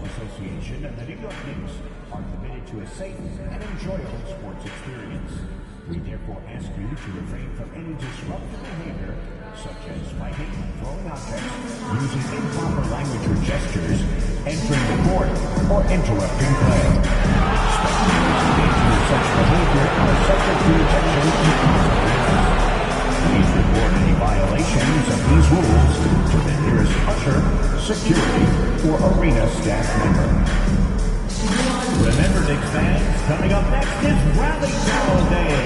Association and the New York Knicks are committed to a safe and enjoyable sports experience. We therefore ask you to refrain from any disruptive behavior, such as fighting, throwing objects, using improper language or gestures, entering the court, or interrupting play. Spectators engaged in such behavior are subject to ejection and consequences. Please report any violations of these rules to the nearest usher, security, or arena staff member. Remember, Knicks fans, coming up next is Rally Battle Day.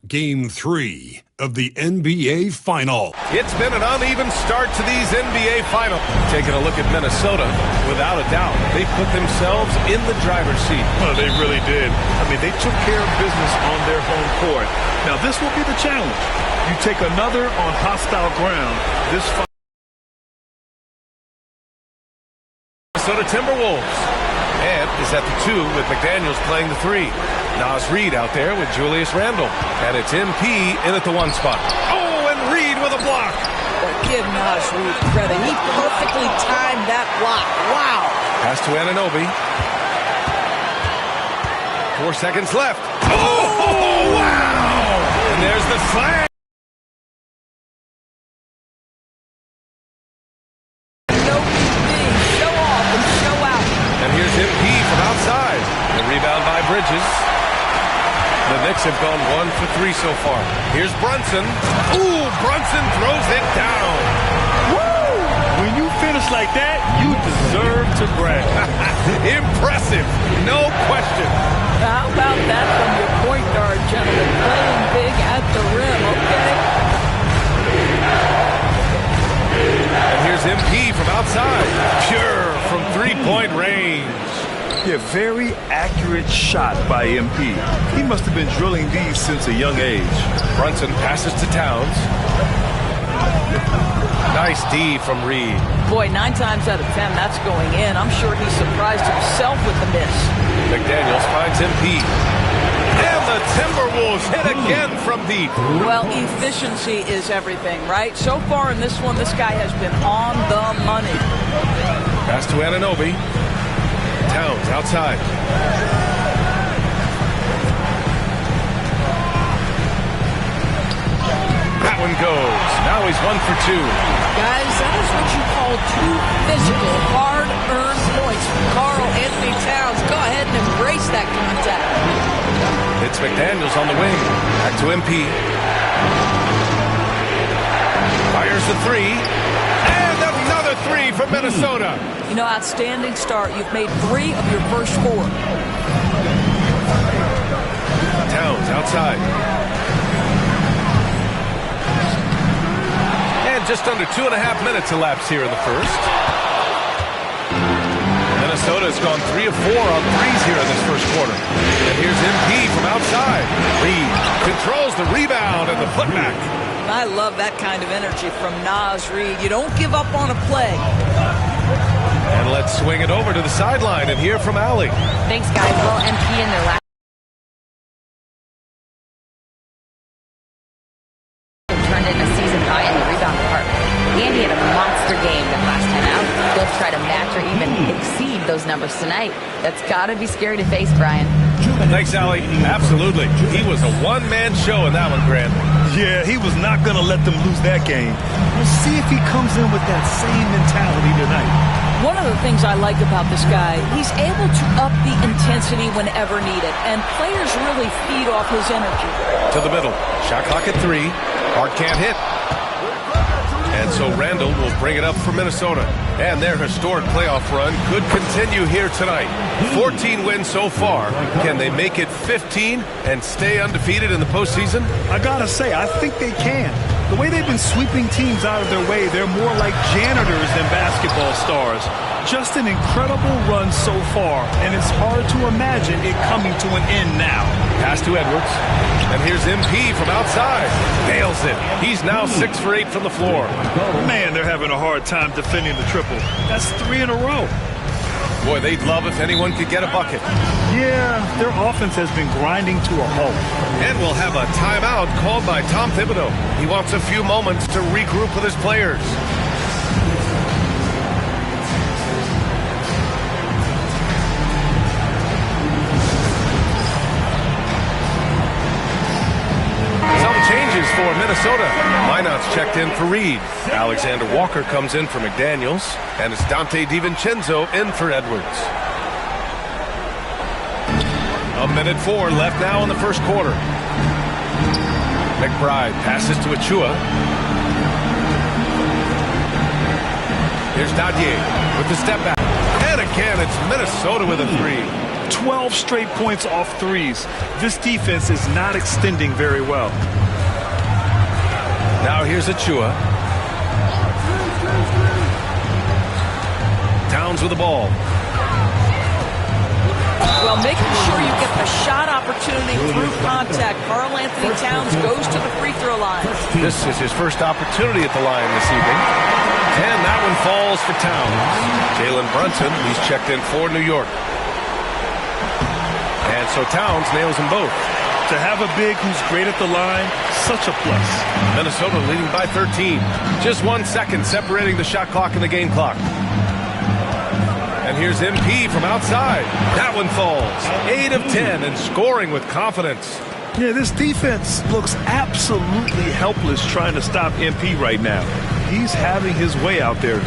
Game 3 of the NBA Final. It's been an uneven start to these NBA Finals. Taking a look at Minnesota, without a doubt, they put themselves in the driver's seat. Well, they really did. I mean, they took care of business on their home court. Now, this will be the challenge. You take another on hostile ground. This Minnesota Timberwolves. And is at the 2 with McDaniels playing the 3. Nas Reed out there with Julius Randle. And it's MP in at the 1 spot. Oh, and Reed with a block. Well, give Nas Reed credit. He perfectly timed that block. Wow. Pass to Anunoby. 4 seconds left. Oh, wow. And there's the slam. Bridges. The Knicks have gone 1 for 3 so far. Here's Brunson. Ooh, Brunson throws it down. Woo! When you finish like that, you deserve to brag. Impressive, no question. How about that from your point guard, gentlemen? Playing big at the rim, okay? And here's MP from outside. Pure from three-point range. Yeah, very accurate shot by MP. He must have been drilling these since a young age. Brunson passes to Towns. Nice D from Reed. Boy, 9 times out of 10, that's going in. I'm sure he surprised himself with the miss. McDaniels finds MP. And the Timberwolves hit again from deep. Well, efficiency is everything, right? So far in this one, this guy has been on the money. Pass to Anunoby. Towns outside. That one goes. Now he's 1 for 2. Guys, that is what you call 2 physical, hard-earned points from Karl Anthony Towns. Go ahead and embrace that contact. It's McDaniels on the wing. Back to MP. Fires the 3. And another 3 from Minnesota. You know, outstanding start. You've made 3 of your first 4. Towns outside. And just under 2.5 minutes elapsed here in the first. Minnesota has gone 3 of 4 on threes here in this first quarter. And here's MP from outside. Reed controls the rebound and the putback. I love that kind of energy from Nas Reed. You don't give up on a play. And let's swing it over to the sideline and hear from Allie. Thanks, guys. Well, MP in their last turned in a season high in the rebound department. Andy had a monster game that last time out. They'll try to match or even exceed those numbers tonight. That's got to be scary to face, Brian. Thanks, Allie. Absolutely. He was a one-man show in that one, Grant. Yeah, he was not going to let them lose that game. We'll see if he comes in with that same mentality tonight. One of the things I like about this guy, he's able to up the intensity whenever needed, and players really feed off his energy. To the middle. Shot clock at 3. Hart can't hit. And so Randle will bring it up for Minnesota. And their historic playoff run could continue here tonight. 14 wins so far. Can they make it 15 and stay undefeated in the postseason? I gotta say, I think they can. The way they've been sweeping teams out of their way, they're more like janitors than basketball stars. Just an incredible run so far, and it's hard to imagine it coming to an end now. Pass to Edwards. And here's MP from outside. Nails it. He's now 6 for 8 from the floor. Man, they're having a hard time defending the triple. That's 3 in a row. Boy, they'd love if anyone could get a bucket. Yeah, their offense has been grinding to a halt. And we'll have a timeout called by Tom Thibodeau. He wants a few moments to regroup with his players. Changes for Minnesota. Minot's checked in for Reed. Alexander Walker comes in for McDaniels. And it's Dante DiVincenzo in for Edwards. 1:04 left now in the first quarter. McBride passes to Achua. Here's Dadier with the step back. And again, it's Minnesota with a three. 12 straight points off threes. This defense is not extending very well. Now here's Achua. Towns with the ball. Well, making sure you get the shot opportunity through contact. Karl-Anthony Towns goes to the free throw line. This is his first opportunity at the line this evening. And that one falls for Towns. Jalen Brunson, he's checked in for New York. And so Towns nails them both. To have a big who's great at the line, such a plus. Minnesota leading by 13. Just 1 second separating the shot clock and the game clock. And here's MP from outside. That one falls. 8 of 10 and scoring with confidence. Yeah, this defense looks absolutely helpless trying to stop MP right now. He's having his way out there.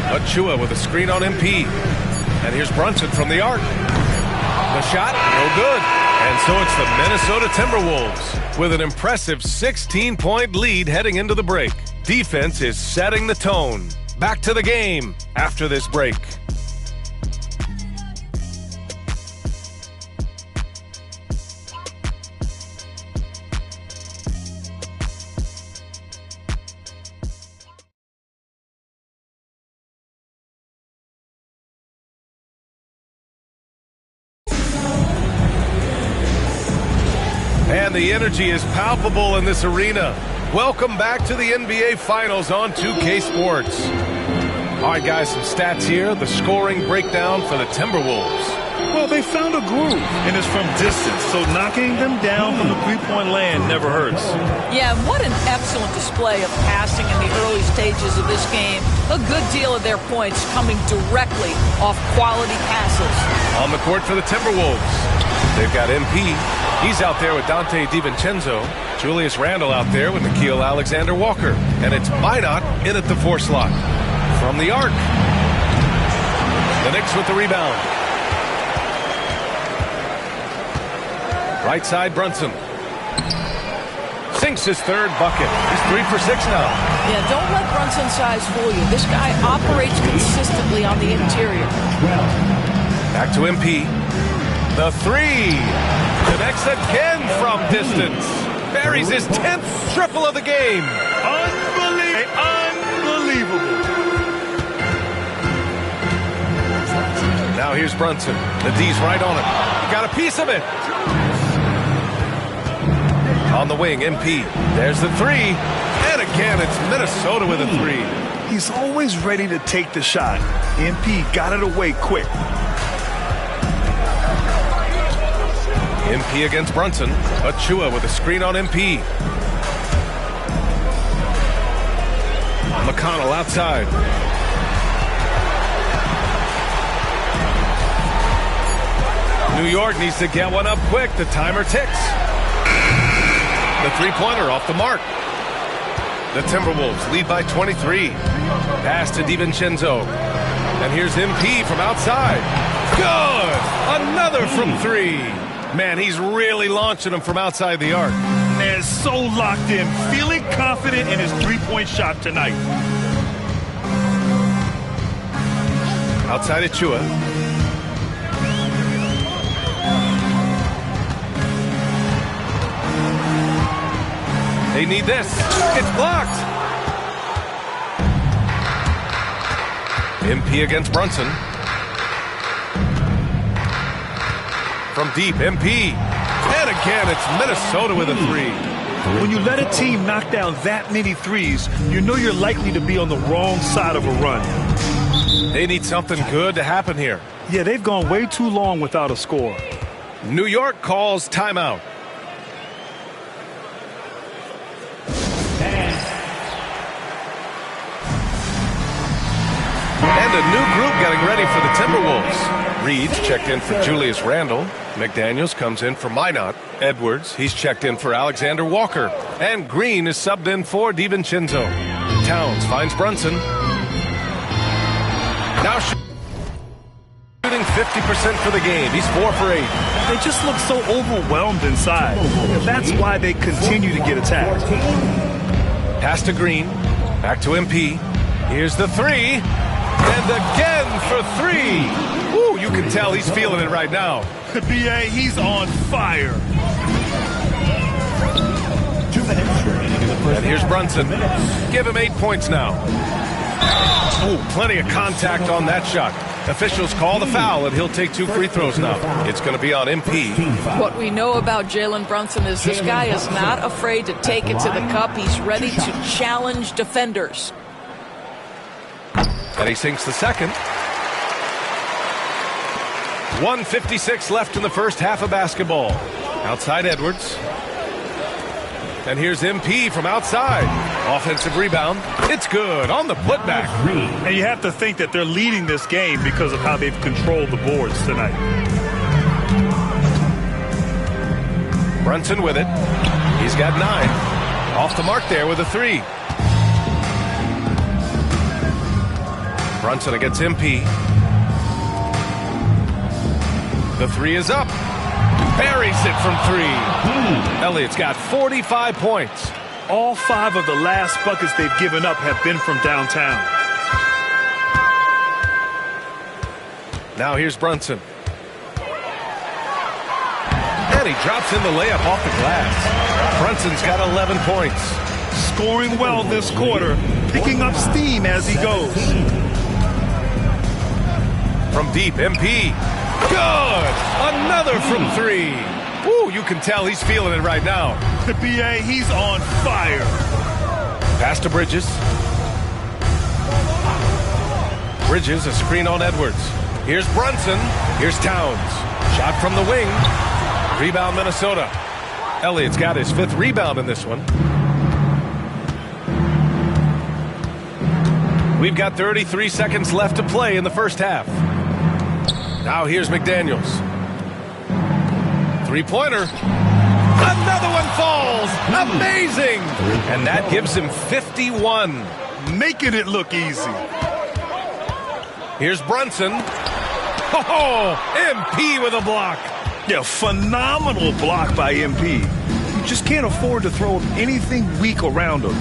Achua with a screen on MP. And here's Brunson from the arc. The shot, no good. And so it's the Minnesota Timberwolves with an impressive 16-point lead heading into the break. Defense is setting the tone. Back to the game after this break. And the energy is palpable in this arena. Welcome back to the NBA Finals on 2K Sports. All right, guys, some stats here. The scoring breakdown for the Timberwolves. Well, they found a groove, and it's from distance, so knocking them down from the three-point land never hurts. Yeah, what an excellent display of passing in the early stages of this game. A good deal of their points coming directly off quality passes. On the court for the Timberwolves, they've got MP. He's out there with Dante DiVincenzo. Julius Randle out there with Nickeil Alexander-Walker. And it's Minot in at the 4 slot. From the arc. The Knicks with the rebound. Right side, Brunson. Sinks his third bucket. He's 3 for 6 now. Yeah, don't let Brunson's size fool you. This guy operates consistently on the interior. Back to MP. The 3. Connects again from distance. Buries his 10th triple of the game. Unbelievable. Now here's Brunson. The D's right on him. He got a piece of it. On the wing, MP. There's the 3. And again, it's Minnesota with a 3. He's always ready to take the shot. MP got it away quick. MP against Brunson. Achua with a screen on MP. McConnell outside. New York needs to get one up quick. The timer ticks. The three-pointer off the mark. The Timberwolves lead by 23. Pass to DiVincenzo. And here's MP from outside. Good! Another from 3. Man, he's really launching them from outside the arc. And so locked in, feeling confident in his three-point shot tonight. Outside Achua. They need this. It's blocked. MP against Brunson. From deep, MP. And again, it's Minnesota with a 3. When you let a team knock down that many threes, you know you're likely to be on the wrong side of a run. They need something good to happen here. Yeah, they've gone way too long without a score. New York calls timeout. And a new group getting ready for the Timberwolves. Reed's checked in for Julius Randle. McDaniels comes in for Minot. Edwards, he's checked in for Alexander Walker. And Green is subbed in for DiVincenzo. Towns finds Brunson. Now shooting 50% for the game. He's 4 for 8. They just look so overwhelmed inside. And that's why they continue to get attacked. Pass to Green. Back to MP. Here's the three. And again for 3. Ooh, you can tell he's feeling it right now. B.A., he's on fire. 2 minutes remaining in the first. And here's Brunson. Give him 8 points now. Oh, plenty of contact on that shot. Officials call the foul, and he'll take 2 free throws now. It's going to be on MP. What we know about Jalen Brunson is this guy is not afraid to take it to the cup. He's ready to challenge defenders. And he sinks the second. 1:56 left in the first half of basketball. Outside Edwards. And here's MP from outside. Offensive rebound. It's good on the putback. And you have to think that they're leading this game because of how they've controlled the boards tonight. Brunson with it. He's got 9. Off the mark there with a 3. Brunson against MP. The 3 is up. Buries it from 3. Elliott's got 45 points. All 5 of the last buckets they've given up have been from downtown. Now here's Brunson. And he drops in the layup off the glass. Brunson's got 11 points. Scoring well this quarter, picking up steam as he goes. From deep, MP. Good! Another from 3. Woo, you can tell he's feeling it right now. The B.A., he's on fire. Pass to Bridges. Bridges, a screen on Edwards. Here's Brunson. Here's Towns. Shot from the wing. Rebound, Minnesota. Elliott's got his 5th rebound in this one. We've got 33 seconds left to play in the first half. Now here's McDaniels. 3-pointer. Another one falls. Amazing. And that gives him 51. Making it look easy. Here's Brunson. Oh, MP with a block. Yeah, phenomenal block by MP. You just can't afford to throw anything weak around him.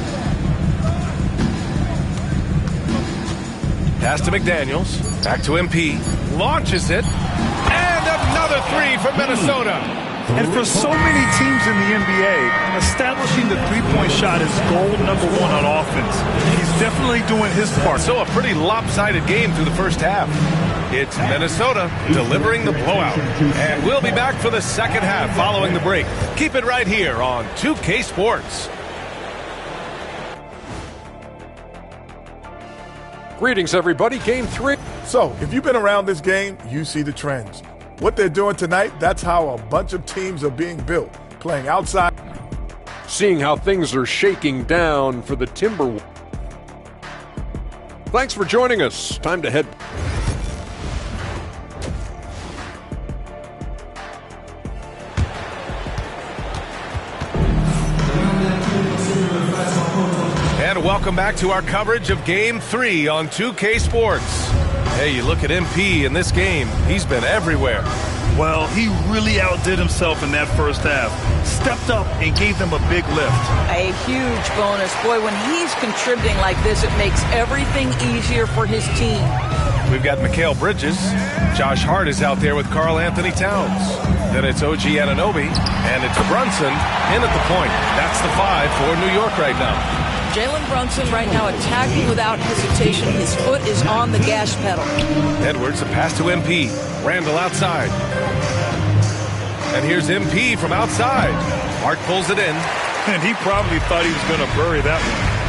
Pass to McDaniels. Back to MP. Launches it. And another 3 from Minnesota. And for so many teams in the NBA, establishing the three-point shot is goal number 1 on offense. He's definitely doing his part. So a pretty lopsided game through the first half. It's Minnesota delivering the blowout. And we'll be back for the second half following the break. Keep it right here on 2K Sports. Greetings, everybody. Game 3. So, if you've been around this game, you see the trends. What they're doing tonight, that's how a bunch of teams are being built. Playing outside. Seeing how things are shaking down for the Timberwolves. Thanks for joining us. Time to head. And welcome back to our coverage of Game 3 on 2K Sports. Hey, you look at MP in this game, he's been everywhere. Well, he really outdid himself in that first half. Stepped up and gave them a big lift. A huge bonus. Boy, when he's contributing like this, it makes everything easier for his team. We've got Mikal Bridges. Josh Hart is out there with Karl Anthony Towns. Then it's OG Anunoby, and it's Brunson in at the point. That's the 5 for New York right now. Jalen Brunson right now attacking without hesitation. His foot is on the gas pedal. Edwards, a pass to MP. Randle outside. And here's MP from outside. Hart pulls it in. And he probably thought he was going to bury that one.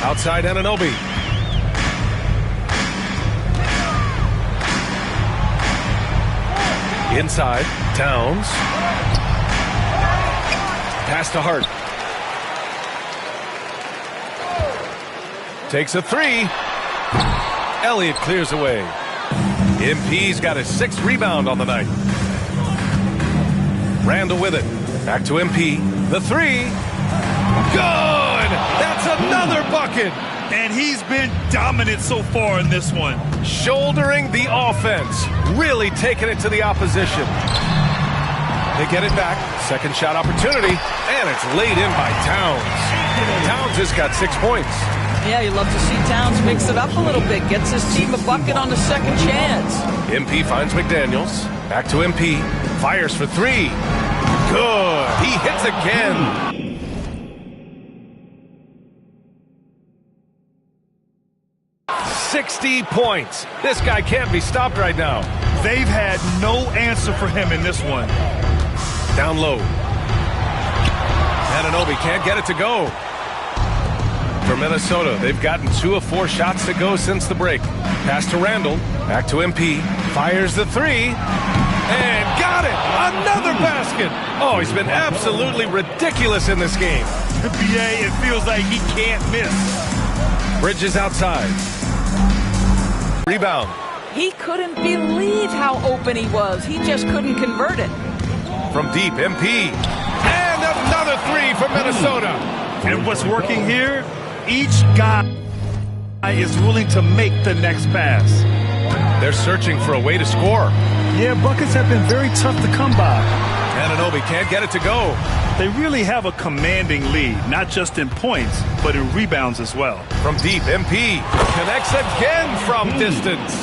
Outside Anunoby. Inside, Towns. Pass to Hart. Takes a three. Elliott clears away. MP's got his 6th rebound on the night. Randall with it. Back to MP. The three. Good! That's another bucket! And he's been dominant so far in this one. Shouldering the offense. Really taking it to the opposition. They get it back. Second shot opportunity. And it's laid in by Towns. Towns has got 6 points. Yeah, you love to see Towns mix it up a little bit. Gets his team a bucket on the second chance. MP finds McDaniels. Back to MP. Fires for three. Good. He hits again. $60 points. This guy can't be stopped right now. They've had no answer for him in this one. Down low. Anunoby can't get it to go. For Minnesota, they've gotten 2 of 4 shots to go since the break. Pass to Randall. Back to MP. Fires the three. And got it! Another basket! Oh, he's been absolutely ridiculous in this game. NBA, it feels like he can't miss. Bridges outside. Rebound. He couldn't believe how open he was. He just couldn't convert it. From deep, MP. And another three from Minnesota. And what's working here? Each guy is willing to make the next pass. They're searching for a way to score. Yeah, buckets have been very tough to come by. Anunoby can't get it to go. They really have a commanding lead, not just in points, but in rebounds as well. From deep, MP connects again from distance.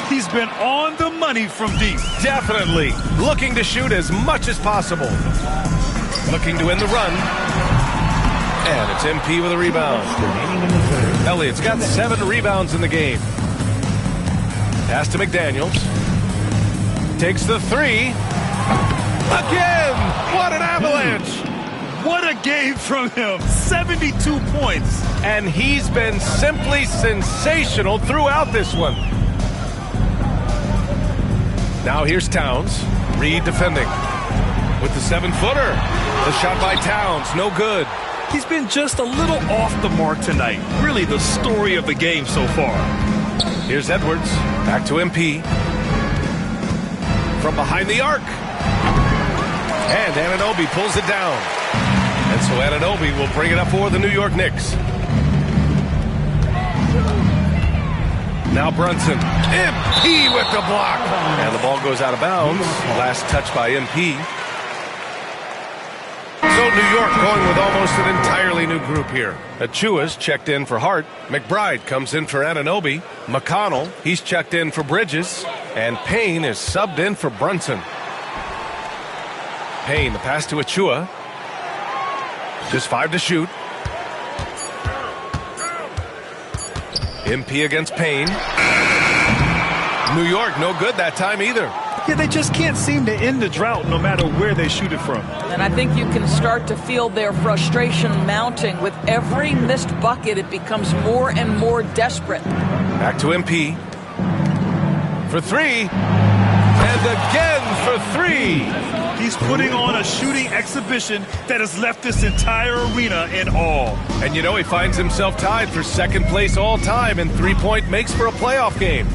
He's been on the money from deep. Definitely. Looking to shoot as much as possible. Looking to end the run. And it's MP with a rebound. Elliott's got 7 rebounds in the game. Pass to McDaniels. Takes the three. Again! What an avalanche! What a game from him. 72 points. And he's been simply sensational throughout this one. Now here's Towns. Reed defending. With the 7-footer. The shot by Towns. No good. He's been just a little off the mark tonight. Really the story of the game so far. Here's Edwards. Back to MP. From behind the arc. And Anunoby pulls it down. And so Anunoby will bring it up for the New York Knicks. Now Brunson. MP with the block. And the ball goes out of bounds. Last touch by MP. So New York going with almost an entirely new group here. Achua's checked in for Hart. McBride comes in for Anunoby. McConnell, he's checked in for Bridges. And Payne is subbed in for Brunson. Payne, the pass to Achua. Just 5 to shoot. MP against Payne. New York, no good that time either. Yeah, they just can't seem to end the drought no matter where they shoot it from. And I think you can start to feel their frustration mounting. With every missed bucket, it becomes more and more desperate. Back to MP. For three. And again for three. He's putting on a shooting exhibition that has left this entire arena in awe. And you know, he finds himself tied for second place all time in three-point makes for a playoff game.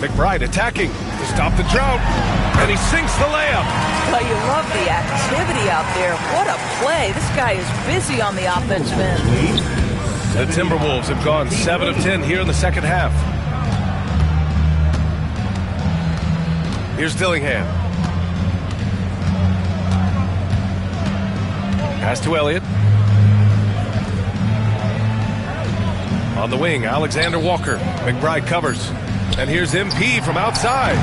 McBride attacking to stop the drought. And he sinks the layup. Well, you love the activity out there. What a play. This guy is busy on the offensive end. The Timberwolves have gone 7 of 10 here in the second half. Here's Dillingham. Pass to Elliott. On the wing, Alexander Walker. McBride covers. And here's MP from outside.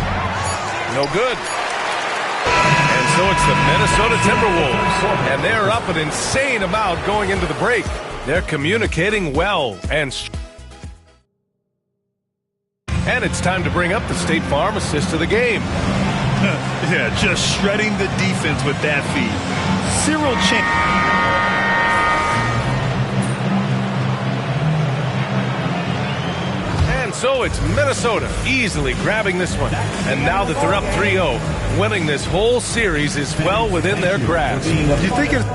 No good. And so it's the Minnesota Timberwolves. And they're up an insane amount going into the break. They're communicating well. And it's time to bring up the State Farm assist of the game. Yeah, just shredding the defense with that feed. Cyril Chan. And so it's Minnesota easily grabbing this one. And now that they're up 3-0, winning this whole series is well within their grasp. Do you think it's...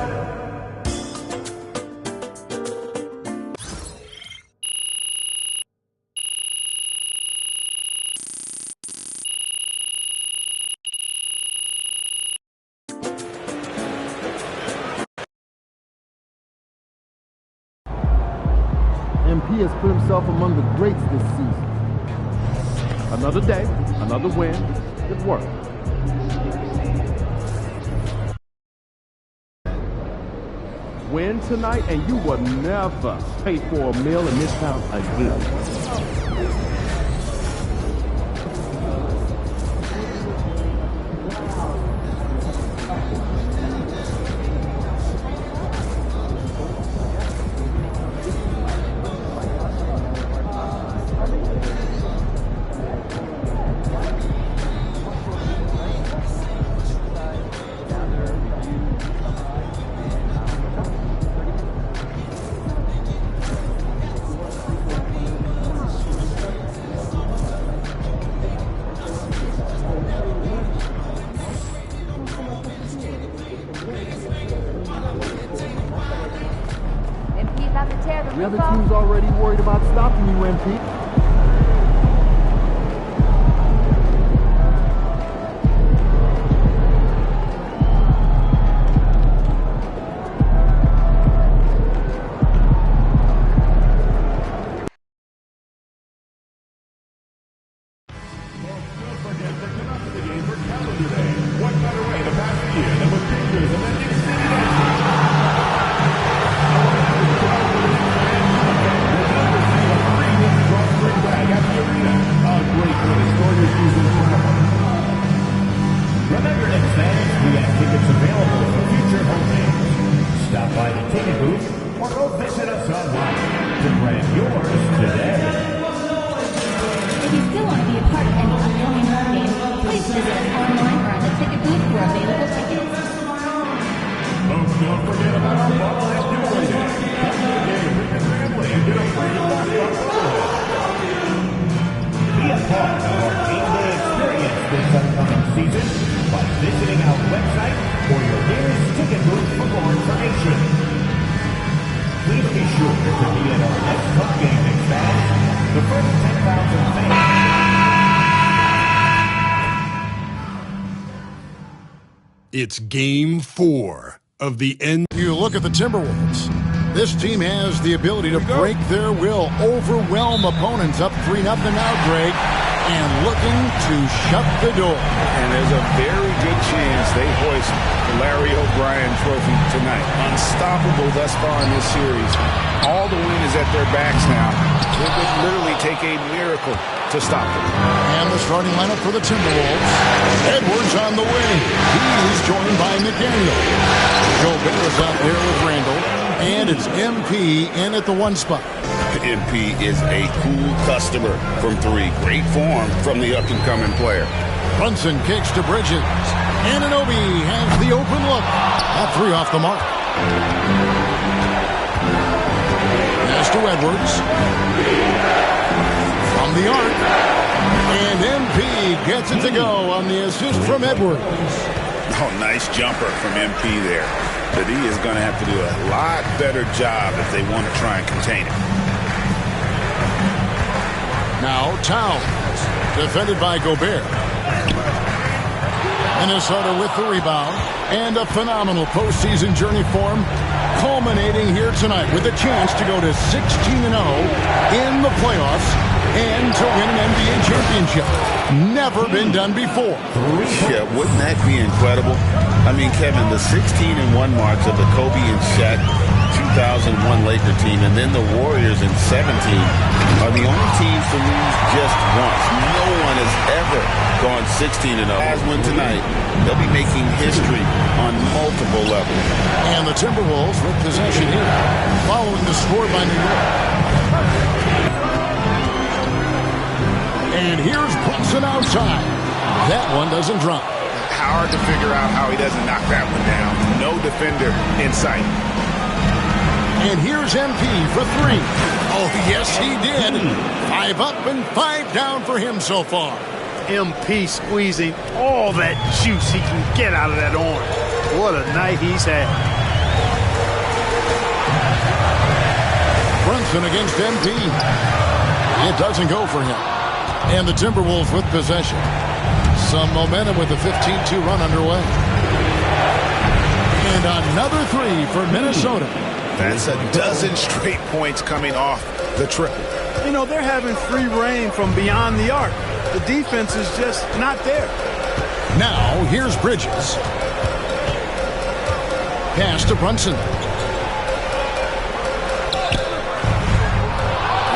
MP has put himself among the greats this season. Another day, another win. Good work. Win tonight, and you will never pay for a meal in this town again. The other team's already worried about stopping you, MP. What better way to pass the year than with pictures of ending city Remember, Knicks fans, we have tickets available for future home games. Stop by the ticket booth or go visit us online to grab yours today. If you still want to be a part of any upcoming home game, please visit us online or on the ticket booth for available tickets. Don't forget about our Ballin giveaway day. Come to the game, bring your family, and get a free basketball bobblehead. Be a part of our game day experience this upcoming season by visiting our website or your nearest ticket booth for more information. Please be sure to be at our next home game, Knicks fans. The first 10,000 fans. It's Game 4 of the end. You look at the Timberwolves. This team has the ability to break their will, overwhelm opponents up 3-0 now, Greg, and looking to shut the door. And there's a very good chance they hoist the Larry O'Brien trophy tonight. Unstoppable thus far in this series. All the wind is at their backs now. It would literally take a miracle to stop them. And the starting lineup for the Timberwolves. Edwards on the wing. He's joined by McDaniel. Gobert is out there with Randall. And it's MP in at the 1 spot. MP is a cool customer from 3. Great form from the up-and-coming player. Brunson kicks to Bridges. Anunoby has the open look. That 3 off the mark. Pass to Edwards. From the arc. And MP gets it to go on the assist from Edwards. Oh, nice jumper from MP there. But he is going to have to do a lot better job if they want to try and contain him. Now Towns, defended by Gobert. Minnesota with the rebound. And a phenomenal postseason journey for him, culminating here tonight with a chance to go to 16-0 in the playoffs and to win an NBA championship. Never been done before. Yeah, wouldn't that be incredible? I mean, Kevin, the 16-1 marks of the Kobe and Shaq 2001 Laker team, and then the Warriors in 17 are the only teams to lose just once. No one has ever gone 16-0. As one tonight, they'll be making history on multiple levels. And the Timberwolves with possession here, following the score by New York. And here's Brunson outside. That one doesn't drop. hard to figure out how he doesn't knock that one down. No defender in sight. And here's MP for 3. Oh, yes, he did. 5 up and 5 down for him so far. MP squeezing all that juice he can get out of that orange. What a night he's had. Brunson against MP. It doesn't go for him. And the Timberwolves with possession. Some momentum with the 15-2 run underway. And another 3 for Minnesota. That's a dozen straight points coming off the triple. You know, they're having free reign from beyond the arc. The defense is just not there. Now, here's Bridges. Pass to Brunson.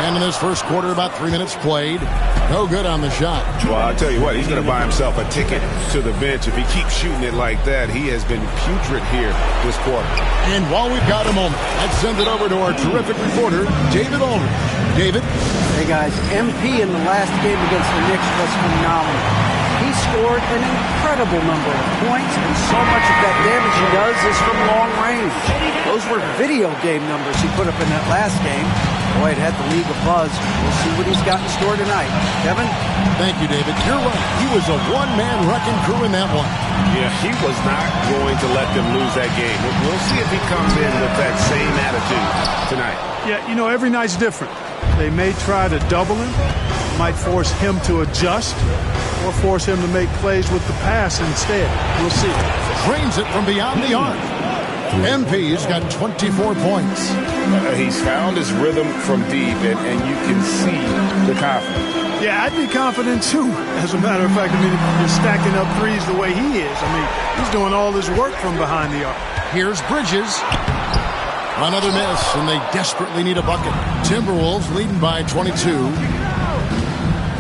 And in this first quarter, about 3 minutes played. No good on the shot. Well, I'll tell you what, he's going to buy himself a ticket to the bench. If he keeps shooting it like that, he has been putrid here this quarter. And while we've got a moment, let's send it over to our terrific reporter, David Aldridge. David? Hey, guys, MP in the last game against the Knicks was phenomenal. He scored an incredible number of points, and so much of that damage he does is from long range. Those were video game numbers he put up in that last game. Boy, it had the league abuzz. We'll see what he's got in store tonight. Kevin? Thank you, David. You're right. He was a one-man wrecking crew in that one. Yeah, he was not going to let them lose that game. We'll see if he comes in with that same attitude tonight. Yeah, you know, every night's different. They may try to double him, might force him to adjust, or force him to make plays with the pass instead. We'll see. Drains it from beyond the arc. MP's got 24 points. He's found his rhythm from deep, and you can see the confidence. Yeah, I'd be confident too. As a matter of fact, I mean, if you're stacking up threes the way he is, I mean, he's doing all his work from behind the arc. Here's Bridges. Another miss, and they desperately need a bucket. Timberwolves leading by 22.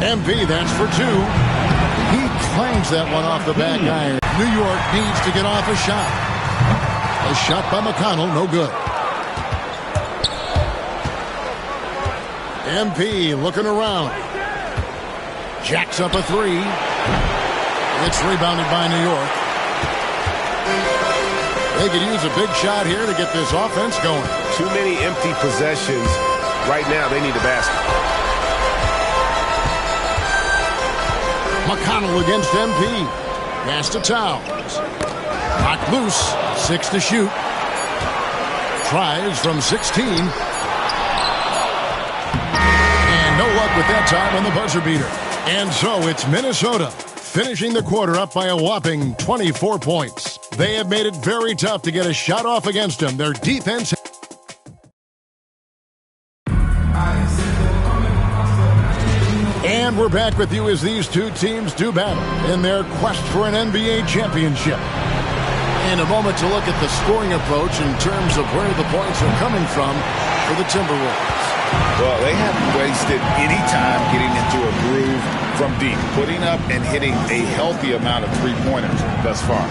MP, that's for 2. He clangs that one off the back iron. New York needs to get off a shot. A shot by McConnell, no good. MP looking around. Jacks up a 3. It's rebounded by New York. They could use a big shot here to get this offense going. Too many empty possessions. Right now, they need a basket. McConnell against MP. Pass to Towns. Knocked loose. 6 to shoot. Tries from 16. And no luck with that time on the buzzer beater. And so it's Minnesota finishing the quarter up by a whopping 24 points. They have made it very tough to get a shot off against them. Their defense... And we're back with you as these two teams do battle in their quest for an NBA championship. In a moment to look at the scoring approach in terms of where the points are coming from for the Timberwolves. Well, they haven't wasted any time getting into a groove from deep, putting up and hitting a healthy amount of three-pointers thus far.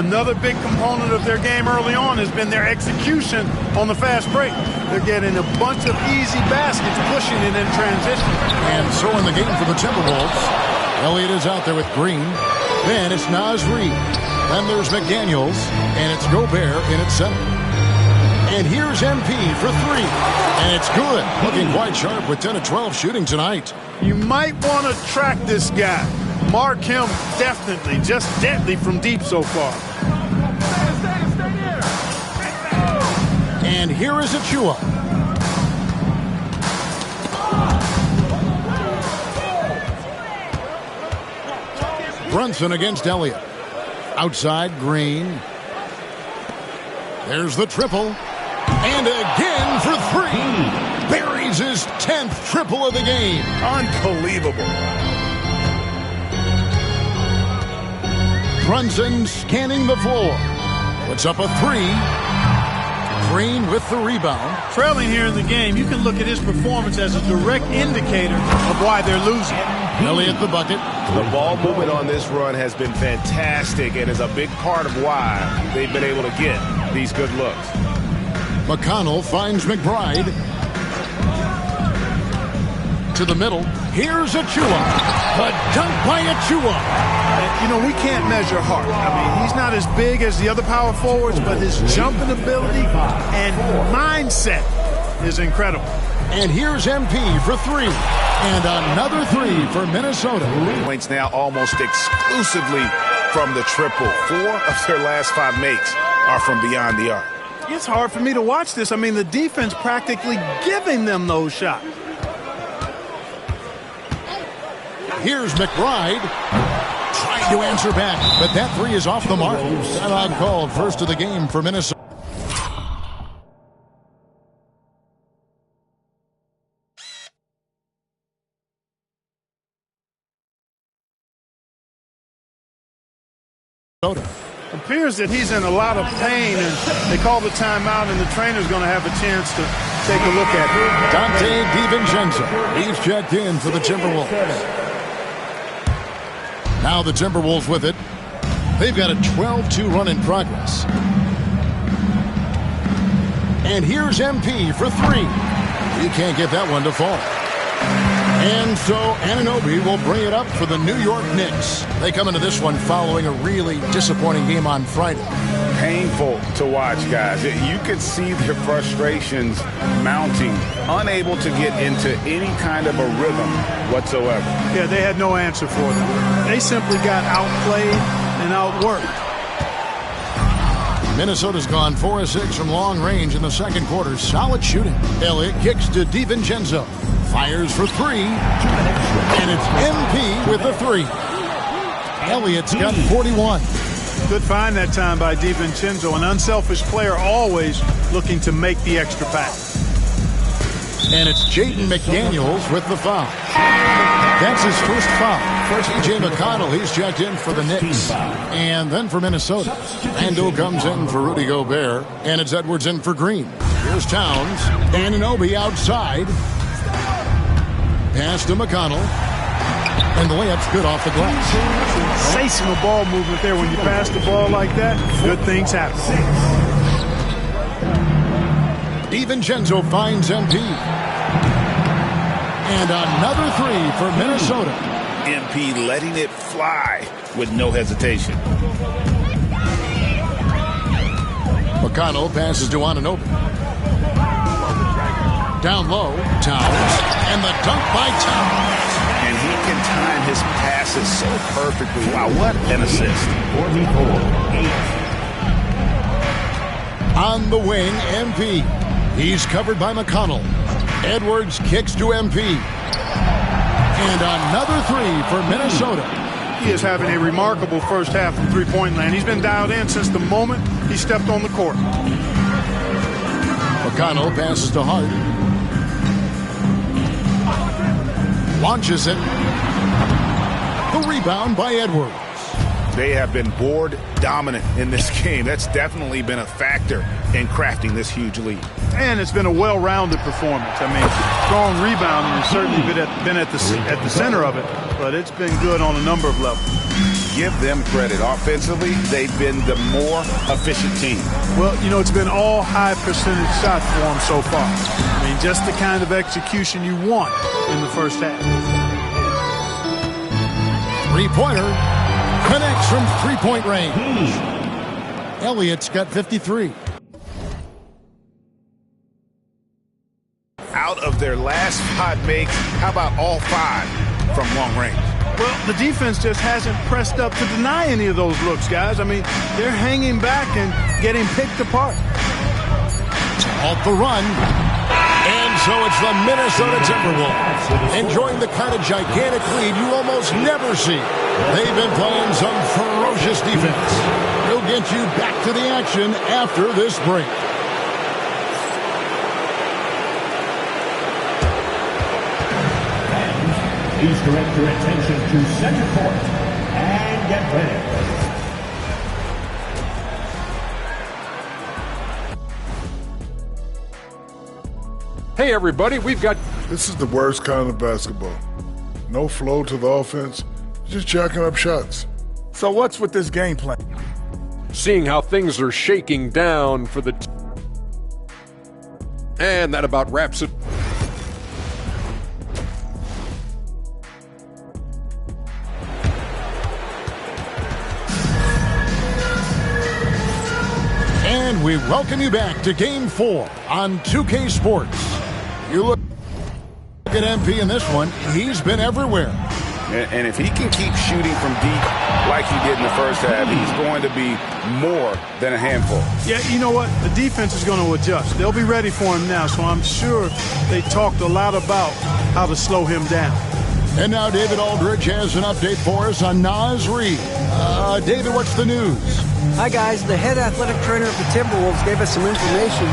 Another big component of their game early on has been their execution on the fast break. They're getting a bunch of easy baskets, pushing it in transition. And so in the game for the Timberwolves, Elliott is out there with Green. Then it's Naz Reid. Then there's McDaniels. And it's Gobert in at center. And here's MP for 3. And it's good. Looking quite sharp with 10 of 12 shooting tonight. You might want to track this guy. Mark him definitely. Just deadly from deep so far. And here is Achua. Brunson against Elliott. Outside, Green. There's the triple. And again for 3. Buries his 10th triple of the game. Unbelievable. Brunson scanning the floor. Puts up a 3. Green with the rebound. Trailing here in the game, you can look at his performance as a direct indicator of why they're losing. Elliott the bucket. The ball movement on this run has been fantastic and is a big part of why they've been able to get these good looks. McConnell finds McBride. to the middle. Here's Achua. The dunk by Achua. You know, we can't measure heart. I mean, he's not as big as the other power forwards, but his jumping ability and mindset is incredible. And here's MP for three. And another three for Minnesota. Points now almost exclusively from the triple. 4 of their last 5 makes are from beyond the arc. It's hard for me to watch this. I mean, the defense practically giving them those shots. Here's McBride. Trying to answer back, but that three is off the mark. Timeout called, first of the game for Minnesota. It appears that he's in a lot of pain, and they call the timeout, and the trainer's going to have a chance to take a look at him. Dante DiVincenzo, he's checked in for the Timberwolves. Now the Timberwolves with it. They've got a 12-2 run in progress. And here's MP for three. He can't get that one to fall. And so Anunoby will bring it up for the New York Knicks. They come into this one following a really disappointing game on Friday. Painful to watch, guys. You could see their frustrations mounting, unable to get into any kind of a rhythm whatsoever. Yeah, they had no answer for them. They simply got outplayed and outworked. Minnesota's gone 4 of 6 from long range in the second quarter. Solid shooting. Elliott kicks to DiVincenzo. Fires for three. And it's MP with the three. Elliott's got 41. Good find that time by DiVincenzo. An unselfish player, always looking to make the extra pass. And it's Jaden McDaniels with the foul. That's his first foul. T.J. McConnell, he's checked in for the Knicks. And then for Minnesota. Randall comes in for Rudy Gobert. And it's Edwards in for Green. Here's Towns. Anunoby outside. Pass to McConnell. And the layup's good off the glass. Sensational ball movement there. When you pass the ball like that, good things happen. DiVincenzo finds MP. And another three for Minnesota. MP letting it fly with no hesitation. McConnell passes to Anunoby. Down low, Towns. And the dunk by Towns. And he can time his passes so perfectly. Wow, what an assist. 44-8. On the wing, MP. He's covered by McConnell. Edwards kicks to MP. And another three for Minnesota. He is having a remarkable first half from three-point land. He's been dialed in since the moment he stepped on the court. McConnell passes to Hart. Launches it. The rebound by Edwards. They have been board dominant in this game. That's definitely been a factor in crafting this huge lead. And it's been a well-rounded performance. I mean, strong rebounding has certainly been at the center of it, but it's been good on a number of levels. Give them credit. Offensively, they've been the more efficient team. Well, you know, it's been all high percentage shots for them so far. I mean, just the kind of execution you want in the first half. Three-pointer connects from three-point range. Elliott's got 53. Out of their last 5 makes, how about all 5 from long range? Well, the defense just hasn't pressed up to deny any of those looks, guys. I mean, they're hanging back and getting picked apart. Off the run. And so it's the Minnesota Timberwolves enjoying the kind of gigantic lead you almost never see. They've been playing some ferocious defense. We'll get you back to the action after this break. Please direct your attention to center court and get ready. Hey, everybody, we've got... This is the worst kind of basketball. No flow to the offense, just jacking up shots. So what's with this game plan? Seeing how things are shaking down for the... And that about wraps it. And we welcome you back to Game 4 on 2K Sports. You look at MP in this one, he's been everywhere. And if he can keep shooting from deep like he did in the first half, he's going to be more than a handful. Yeah, you know what? The defense is going to adjust. They'll be ready for him now, so I'm sure they talked a lot about how to slow him down. And now David Aldridge has an update for us on Naz Reid. David, what's the news? Hi, guys. The head athletic trainer of the Timberwolves gave us some information,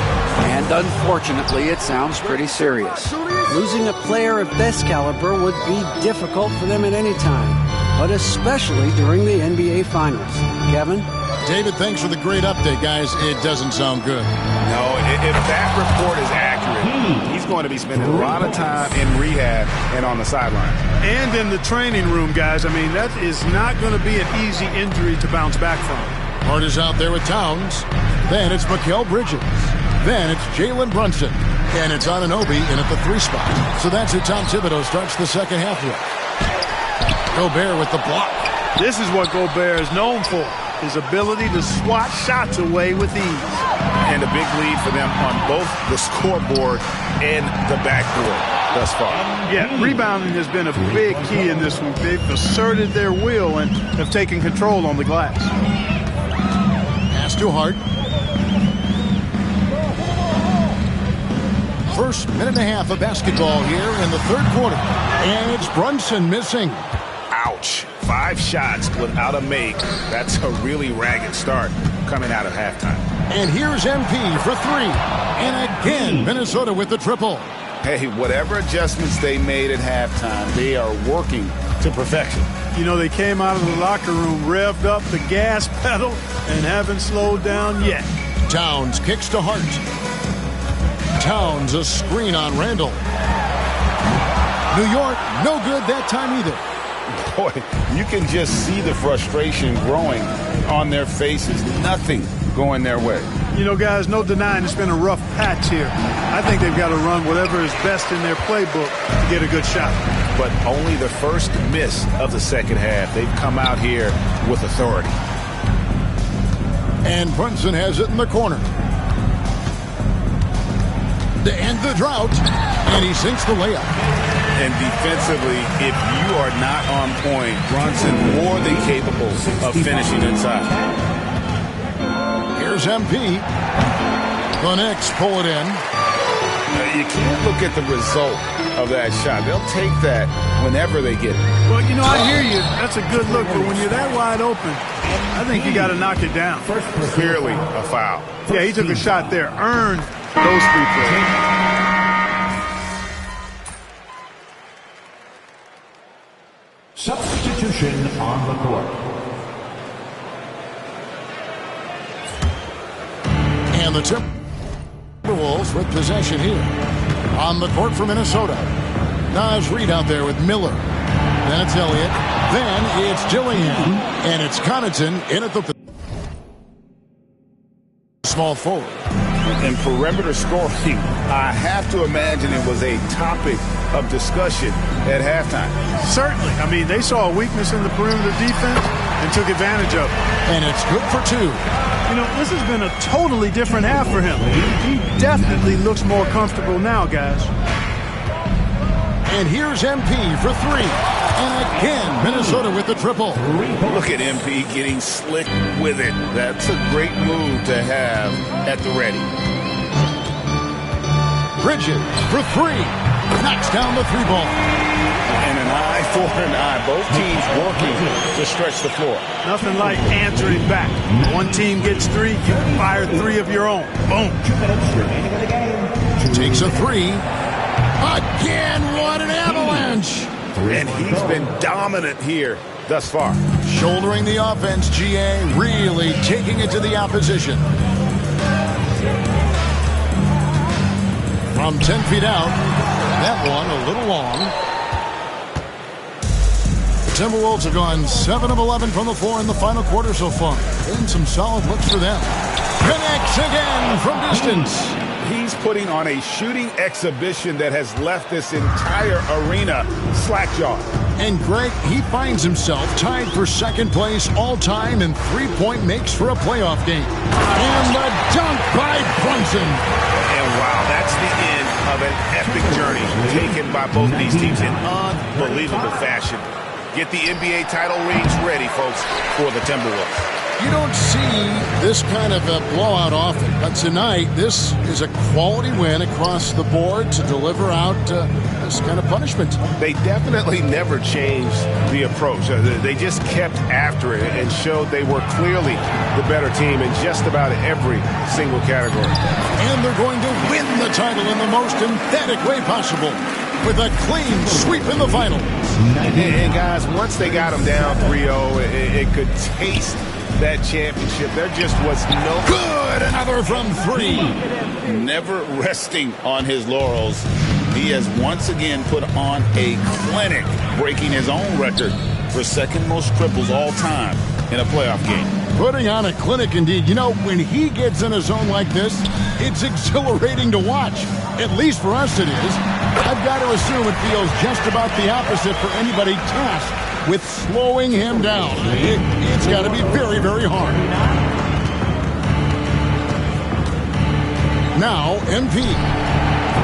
and unfortunately, it sounds pretty serious. Losing a player of this caliber would be difficult for them at any time, but especially during the NBA Finals. Kevin? David, thanks for the great update, guys. It doesn't sound good. No, if that report is accurate, he's going to be spending a lot of time in rehab and on the sidelines. And in the training room, guys. I mean, that is not going to be an easy injury to bounce back from. Hart is out there with Towns. Then it's Mikal Bridges. Then it's Jalen Brunson. And it's Anunoby in at the 3 spot. So that's who Tom Thibodeau starts the second half with. Gobert with the block. This is what Gobert is known for. His ability to swat shots away with ease. And a big lead for them on both the scoreboard and the backboard thus far. Yeah, rebounding has been a big key in this one. They've asserted their will and have taken control on the glass. Pass to Hart. First minute and a half of basketball here in the third quarter. And it's Brunson missing. Ouch. 5 shots without a make. That's a really ragged start coming out of halftime. And here's MP for 3. And again, Minnesota with the triple. Hey, whatever adjustments they made at halftime, they are working to perfection. You know, they came out of the locker room, revved up the gas pedal, and haven't slowed down yet. Towns kicks to Hart. Towns a screen on Randall. New York, no good that time either. Boy, you can just see the frustration growing on their faces. Nothing going their way. You know, guys, no denying it's been a rough patch here. I think they've got to run whatever is best in their playbook to get a good shot. But only the first miss of the second half. They've come out here with authority. And Brunson has it in the corner. To end the drought, and he sinks the layup. And defensively, if you are not on point, Brunson more than capable of finishing inside. Here's MP. The Knicks pull it in. You can't look at the result of that shot. They'll take that whenever they get it. Well, you know, I hear you. That's a good look, but when you're that wide open, I think you got to knock it down. Clearly a foul. Yeah, he took a shot there. Earned those free throws. Substitution on the court. And the Timberwolves with possession here. On the court for Minnesota. Naz Reid out there with Miller. Then it's Elliott. Then it's Dillingham. And it's Connaughton in at the small forward. And perimeter scoring, I have to imagine it was a topic of discussion at halftime. Certainly. I mean, they saw a weakness in the perimeter defense and took advantage of it. And it's good for 2. You know, this has been a totally different half for him. He definitely looks more comfortable now, guys. And here's MP for 3. And again, Minnesota with the triple. Look at MP getting slick with it. That's a great move to have at the ready. Bridges for 3. Knocks down the 3 ball. And an eye for an eye. Both teams working to stretch the floor. Nothing like answering back. One team gets 3, you fire 3 of your own. Boom. 2 minutes remaining in the game. Takes a 3. Again, what an avalanche. And he's been dominant here thus far. Shouldering the offense, GA really taking it to the opposition. From 10 feet out, that one a little long. The Timberwolves have gone 7 of 11 from the floor in the final quarter so far. And some solid looks for them. Connects again from distance. He's putting on a shooting exhibition that has left this entire arena slack-jawed. And Greg, he finds himself tied for second place all-time in three-point makes for a playoff game. And the dunk by Brunson. And wow, that's the end of an epic journey taken by both these teams in unbelievable fashion. Get the NBA title rings ready, folks, for the Timberwolves. You don't see this kind of a blowout often, but tonight this is a quality win across the board to deliver out this kind of punishment. They definitely never changed the approach. They just kept after it and showed they were clearly the better team in just about every single category. And they're going to win the title in the most emphatic way possible with a clean sweep in the final. And guys, once they got them down 3-0, it could taste that championship. There just was no... Good! Another from three. Never resting on his laurels. He has once again put on a clinic, breaking his own record for second most triples all time in a playoff game. Putting on a clinic indeed. You know, when he gets in a zone like this, it's exhilarating to watch. At least for us it is. I've got to assume it feels just about the opposite for anybody tasked with slowing him down. It's got to be very, very hard. Now, MP.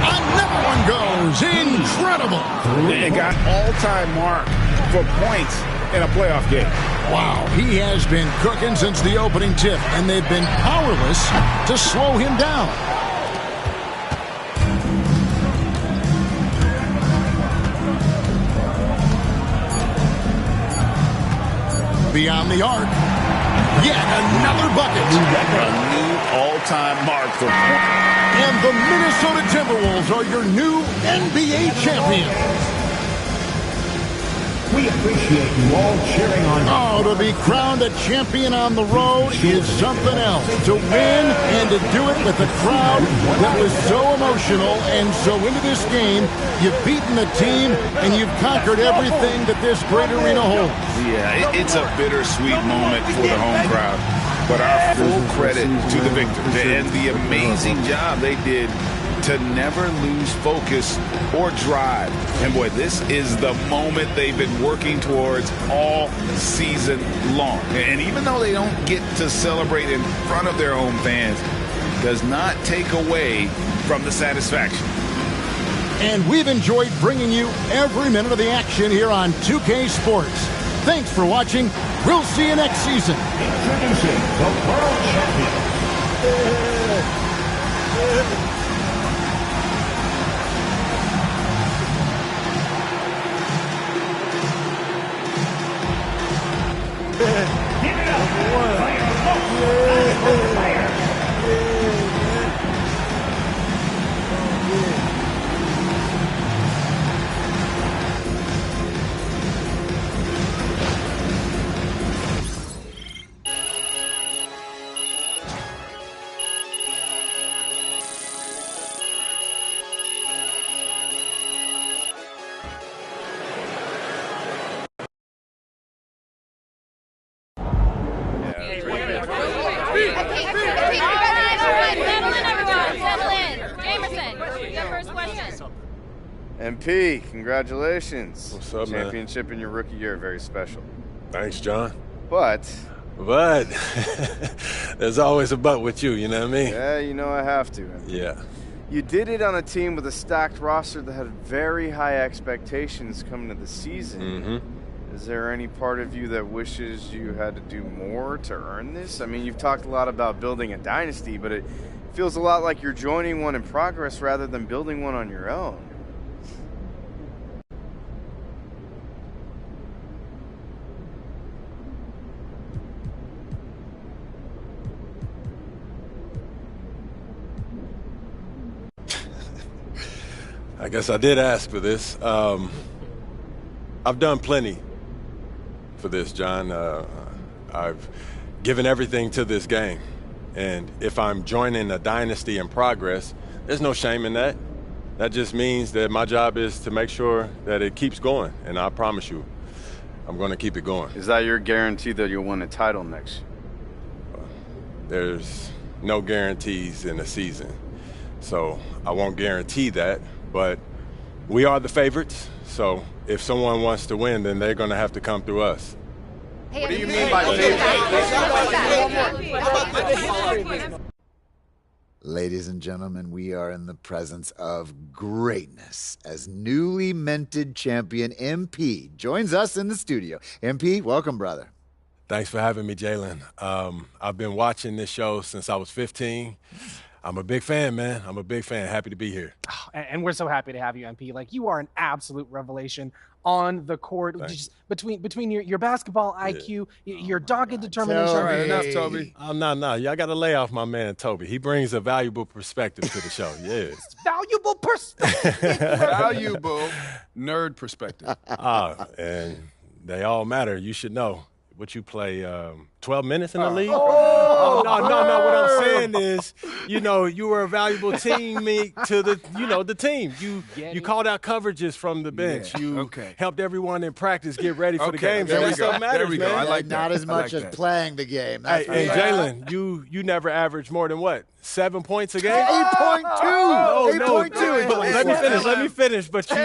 Another one goes. Incredible. They got all-time mark for points in a playoff game. Wow, he has been cooking since the opening tip, and they've been powerless to slow him down. Beyond the arc. Yet another bucket. A new all-time mark for points. And the Minnesota Timberwolves are your new NBA champions. We appreciate you all cheering on. Oh, to be crowned a champion on the road is something else. To win and to do it with a crowd that was so emotional and so into this game, you've beaten the team and you've conquered everything that this great arena holds. Yeah, it's a bittersweet moment for the home crowd. But our full credit to the victors and the amazing job they did to never lose focus or drive. And boy, this is the moment they've been working towards all season long. And even though they don't get to celebrate in front of their home fans, does not take away from the satisfaction. And we've enjoyed bringing you every minute of the action here on 2K Sports. Thanks for watching. We'll see you next season. Introducing the world champion. Give it up for your most player. MP, congratulations. What's up, man? Championship in your rookie year, very special. Thanks, John. But there's always a but with you, you know what I mean? Yeah, you know I have to. Yeah. You did it on a team with a stacked roster that had very high expectations coming to the season. Mm-hmm. Is there any part of you that wishes you had to do more to earn this? I mean, you've talked a lot about building a dynasty, but it feels a lot like you're joining one in progress rather than building one on your own. I guess I did ask for this. I've done plenty for this, John. I've given everything to this game. And if I'm joining a dynasty in progress, there's no shame in that. That just means that my job is to make sure that it keeps going. And I promise you, I'm going to keep it going. Is that your guarantee that you'll win a title next year? There's no guarantees in a season. So I won't guarantee that, but we are the favorites. So if someone wants to win, then they're going to have to come through us. What do you mean by favorite? Ladies and gentlemen, we are in the presence of greatness as newly minted champion MP joins us in the studio. MP, welcome, brother. Thanks for having me, Jalen. I've been watching this show since I was 15. I'm a big fan, man. I'm a big fan. Happy to be here. Oh, and we're so happy to have you, MP. Like, you are an absolute revelation on the court. Just between your basketball IQ, your dogged determination. All right, enough, Toby. No. Y'all got to lay off my man, Toby. He brings a valuable perspective to the show. Yeah. Valuable perspective. Valuable nerd perspective. And they all matter. You should know. What you play, 12 minutes in the league? No. What I'm saying is, you were a valuable teammate to the team. You called out coverages from the bench. You helped everyone in practice get ready for the games. That stuff matters, man. I like that. Not as much as playing the game. Hey, Jalen, you never averaged more than what? 7 points a game? 8.2. No. Let me finish. But you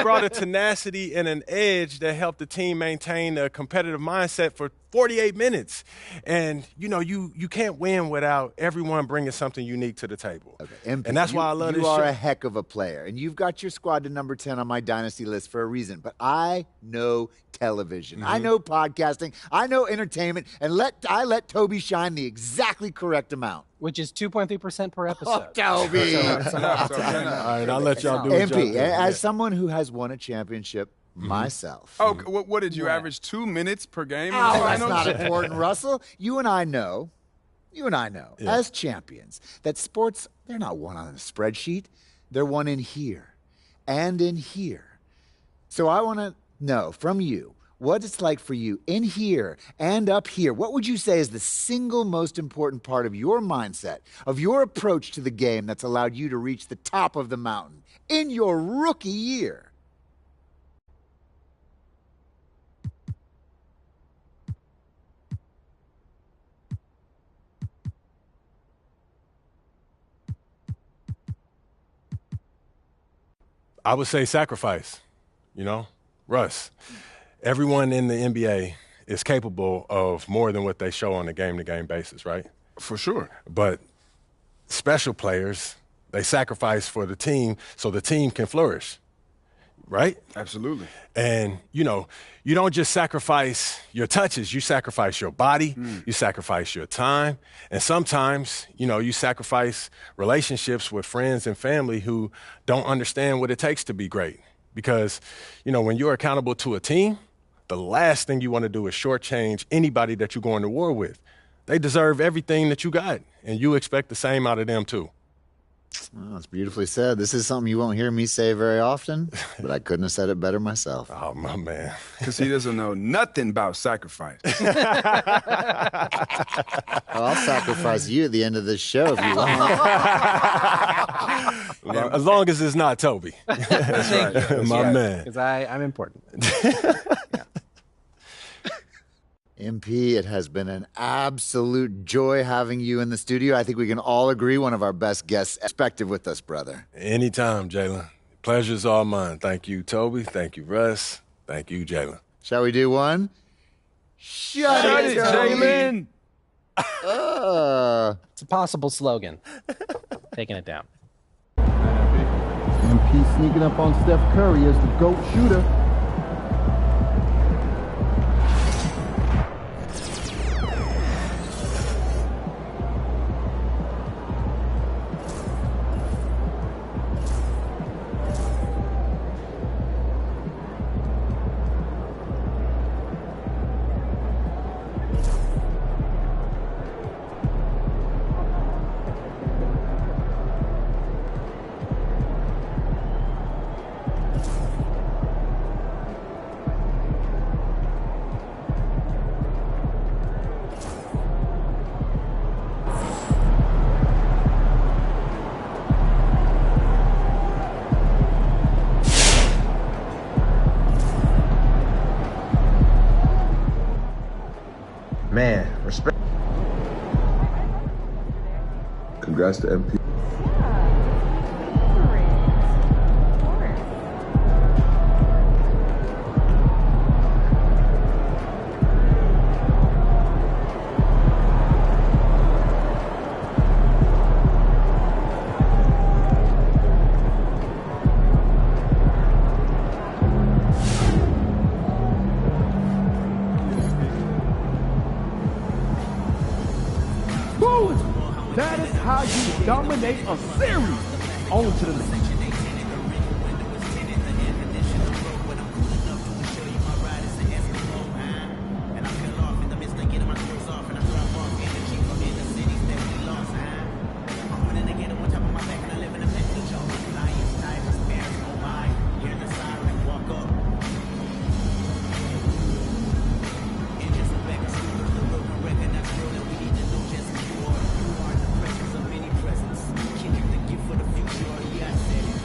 brought a tenacity and an edge that helped the team maintain a competitive mindset for 48 minutes. And, you can't win without everyone bringing something unique to the table. Okay. MP, and that's why I love this show. You are a heck of a player. And you've got your squad to number 10 on my dynasty list for a reason. But I know television. I know podcasting. I know entertainment. And I let Toby shine the exactly correct amount. Which is 2.3% per episode. Oh, Toby. All right, I'll let y'all do it. MP, as someone who has won a championship myself. Oh, what did you average? 2 minutes per game? That's not important, Russell. You and I know, as champions, that sports, they're not won on a spreadsheet. They're won in here and in here. So I want to know from you what it's like for you in here and up here. What would you say is the single most important part of your mindset, of your approach to the game that's allowed you to reach the top of the mountain in your rookie year? I would say sacrifice, Russ. Everyone in the NBA is capable of more than what they show on a game-to-game basis, right? For sure. But special players, they sacrifice for the team so the team can flourish, right? Absolutely. And, you don't just sacrifice your touches. You sacrifice your body. You sacrifice your time. And sometimes, you sacrifice relationships with friends and family who don't understand what it takes to be great. Because, when you're accountable to a team, the last thing you want to do is shortchange anybody that you're going to war with. They deserve everything that you got, and you expect the same out of them too. Well, that's beautifully said. This is something you won't hear me say very often, but I couldn't have said it better myself. Oh, my man. Because he doesn't know nothing about sacrifice. I'll sacrifice you at the end of this show if you want. As long as it's not Toby. That's right. My man. Because I'm important. MP, it has been an absolute joy having you in the studio. I think we can all agree one of our best guests perspective with us, brother. Anytime, Jalen. Pleasure's all mine. Thank you, Toby. Thank you, Russ. Thank you, Jalen. Shall we do one? Shut it, Jalen! It's a possible slogan. Taking it down. MP sneaking up on Steph Curry as the GOAT shooter. Man, respect. Congrats to MP. Woo! That is how you dominate a series. On to the next. For the future, yeah, I said it.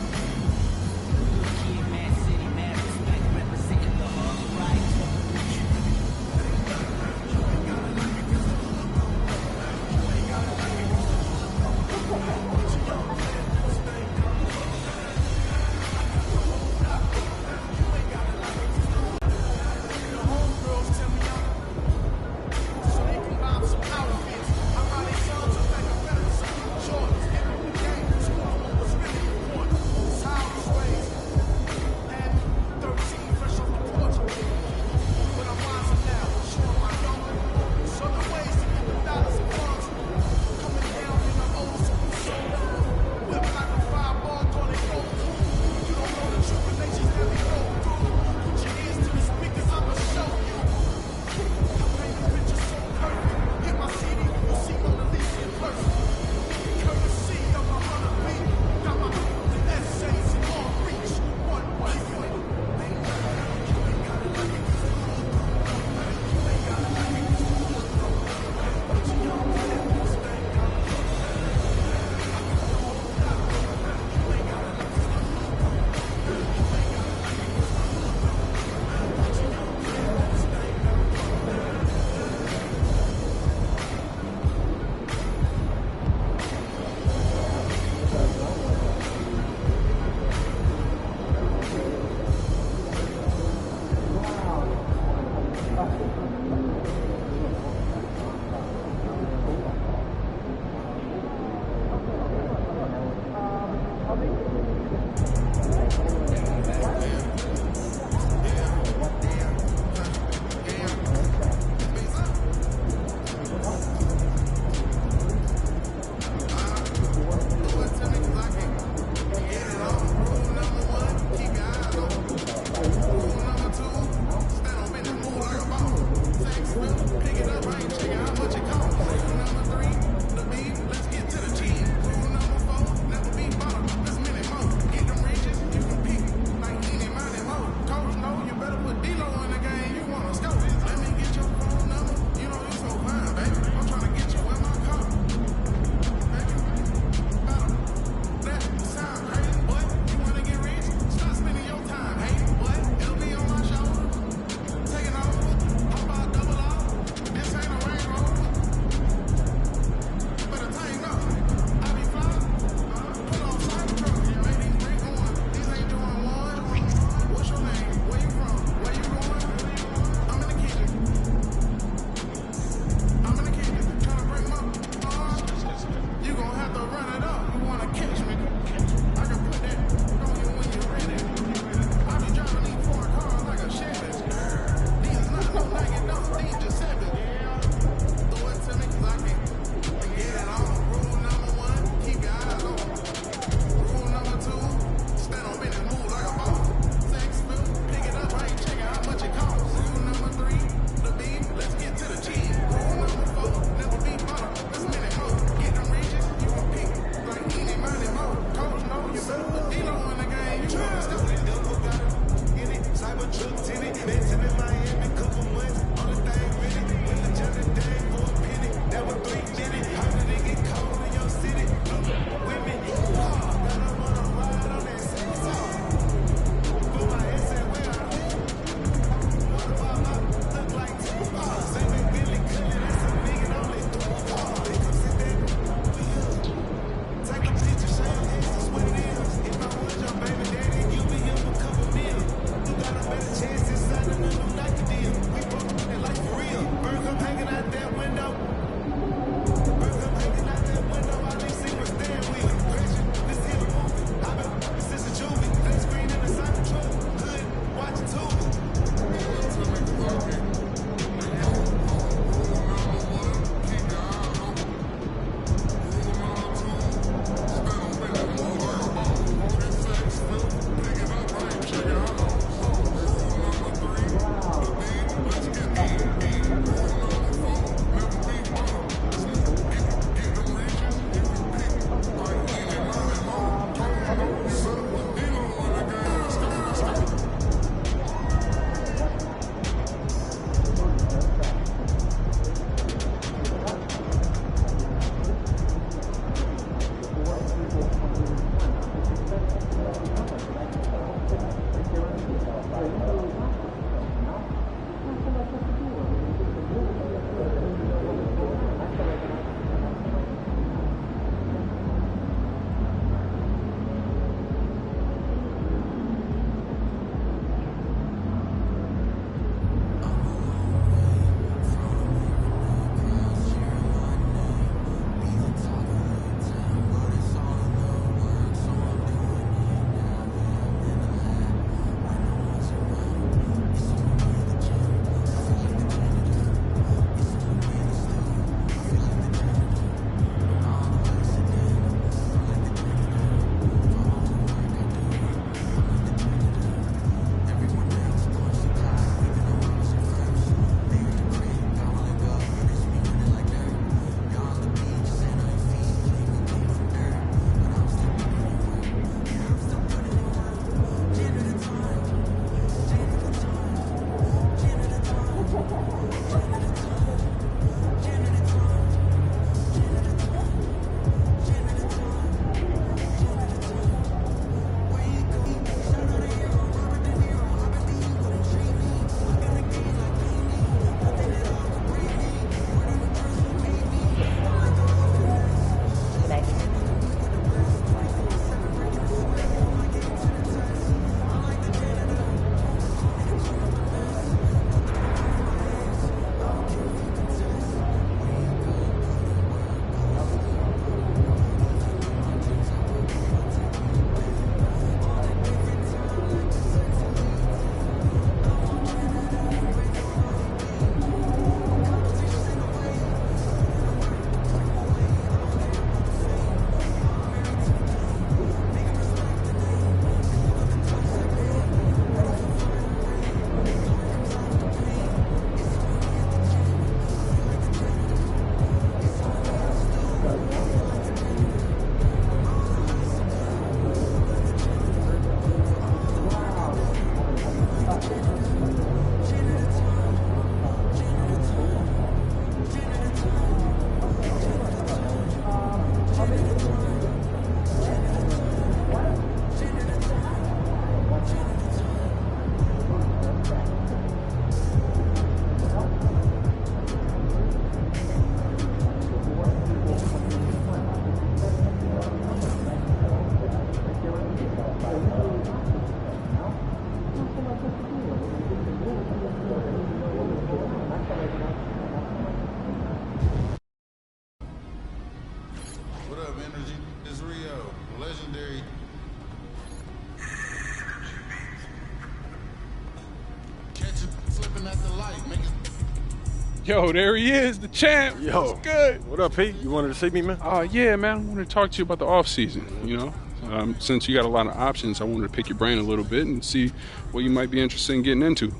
Yo, there he is, the champ. Yo, what's good? What up, Pete? You wanted to see me, man? Yeah, man. I wanted to talk to you about the off season. You know, since you got a lot of options, I wanted to pick your brain a little bit and see what you might be interested in getting into.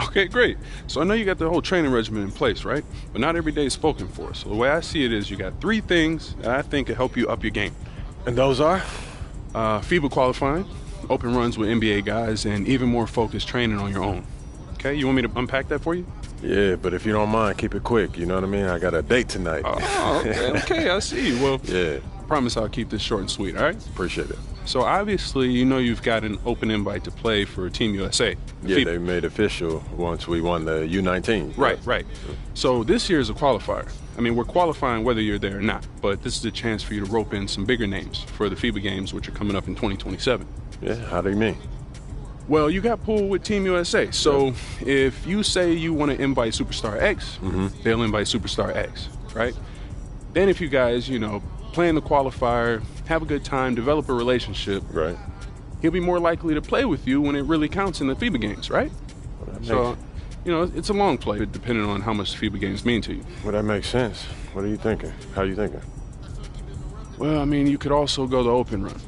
Okay, great. So I know you got the whole training regimen in place, right? But not every day is spoken for. So the way I see it is you got 3 things that I think can help you up your game. And those are? FIBA qualifying, open runs with NBA guys, and even more focused training on your own. Okay, you want me to unpack that for you? Yeah, but if you don't mind, keep it quick. You know what I mean? I got a date tonight. Oh, okay, I see. Well, yeah. I promise I'll keep this short and sweet, all right? Appreciate it. So obviously, you know you've got an open invite to play for Team USA. Yeah, FIBA. They made official once we won the U19. Right. So this year is a qualifier. I mean, we're qualifying whether you're there or not, but this is a chance for you to rope in some bigger names for the FIBA games, which are coming up in 2027. Yeah, how do you mean? Well, you got pulled with Team USA. So if you say you want to invite Superstar X, they'll invite Superstar X, right? Then if you guys, you know, play in the qualifier, have a good time, develop a relationship, right? He'll be more likely to play with you when it really counts in the FIBA games, right? So, you know, it's a long play depending on how much the FIBA games mean to you. Well, that makes sense. What are you thinking? How are you thinking? Well, I mean, you could also go the open run.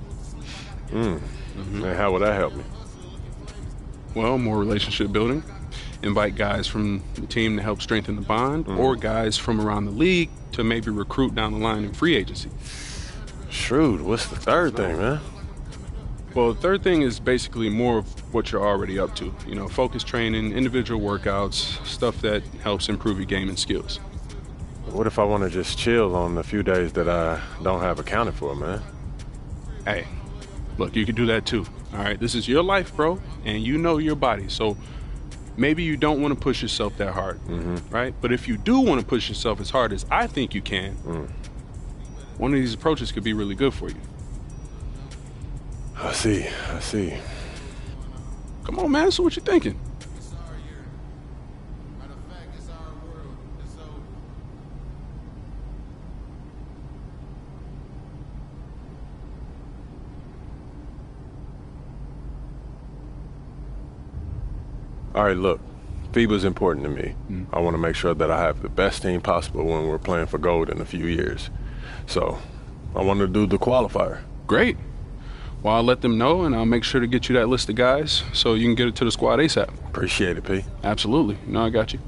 And how would that help me? Well, more relationship building. Invite guys from the team to help strengthen the bond, or guys from around the league to maybe recruit down the line in free agency. Shrewd. What's the third thing, man? Well, the third thing is basically more of what you're already up to. You know, focus training, individual workouts, stuff that helps improve your game and skills. What if I want to just chill on the few days that I don't have accounted for, man? Hey, look, you can do that too. All right, this is your life, bro, and you know your body. So maybe you don't want to push yourself that hard, right? But if you do want to push yourself as hard as I think you can, one of these approaches could be really good for you. I see. Come on, man. So what you thinking? All right, look, FIBA's important to me. I want to make sure that I have the best team possible when we're playing for gold in a few years. So I want to do the qualifier. Great. Well, I'll let them know, and I'll make sure to get you that list of guys so you can get it to the squad ASAP. Appreciate it, P. Absolutely. You know I got you.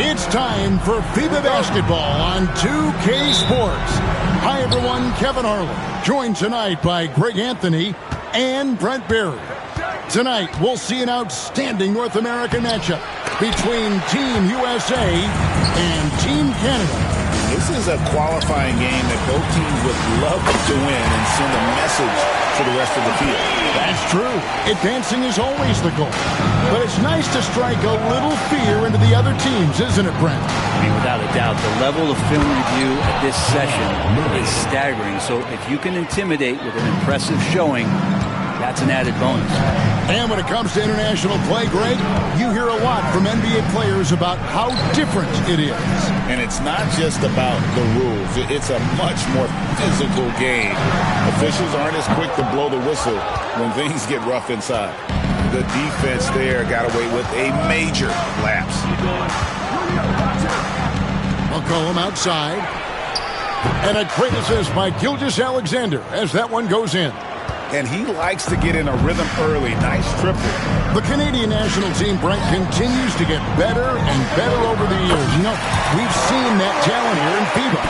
It's time for FIBA basketball on 2K Sports. Hi, everyone. Kevin Harlan, joined tonight by Greg Anthony and Brent Berry. Tonight, we'll see an outstanding North American matchup between Team USA and Team Canada. This is a qualifying game that both teams would love to win and send a message to the rest of the field. That's true. Advancing is always the goal. But it's nice to strike a little fear into the other teams, isn't it, Brent? I mean, without a doubt, the level of film review at this session is staggering. So if you can intimidate with an impressive showing, that's an added bonus. And when it comes to international play, Greg, you hear a lot from NBA players about how different it is. And it's not just about the rules. It's a much more physical game. Officials aren't as quick to blow the whistle when things get rough inside. The defense there got away with a major lapse. McCollum outside. And a great assist by Gilgeous-Alexander as that one goes in. And he likes to get in a rhythm early. Nice triple. The Canadian national team, Brent, continues to get better and better over the years. You know, we've seen that talent here in FIBA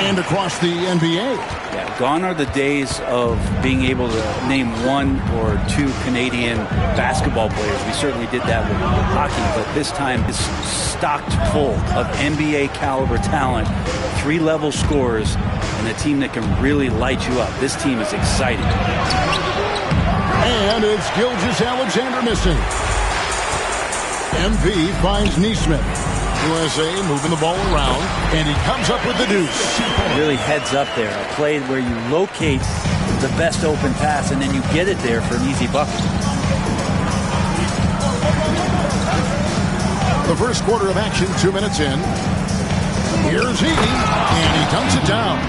and across the NBA. Yeah, gone are the days of being able to name one or two Canadian basketball players. We certainly did that with hockey, but this time it's stocked full of NBA caliber talent, three-level scorers, and a team that can really light you up. This team is exciting. And it's Gilgeous-Alexander missing. MP finds Neesmith. USA moving the ball around, and he comes up with the deuce. Really heads up there. A play where you locate the best open pass, and then you get it there for an easy bucket. The first quarter of action, 2 minutes in. Here's he, and he dunks it down.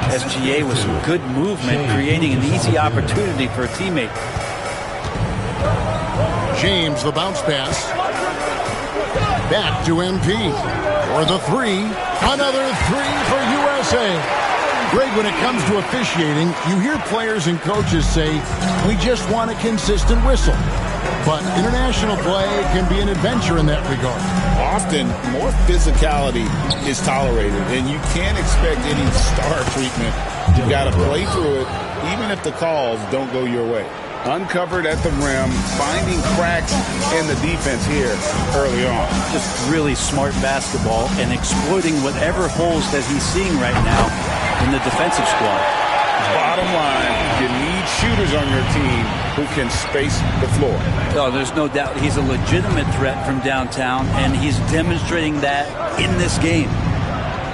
SGA with some good movement, creating an easy opportunity for a teammate. James, the bounce pass. Back to MP. For the three. Another three for USA. Greg, when it comes to officiating, you hear players and coaches say, we just want a consistent whistle. But international play can be an adventure in that regard. Often, more physicality is tolerated, and you can't expect any star treatment. You got to play through it, even if the calls don't go your way. Uncovered at the rim, finding cracks in the defense here early on. Just really smart basketball and exploiting whatever holes that he's seeing right now in the defensive squad. Bottom line, you need shooters on your team who can space the floor. Oh, there's no doubt he's a legitimate threat from downtown, and he's demonstrating that in this game.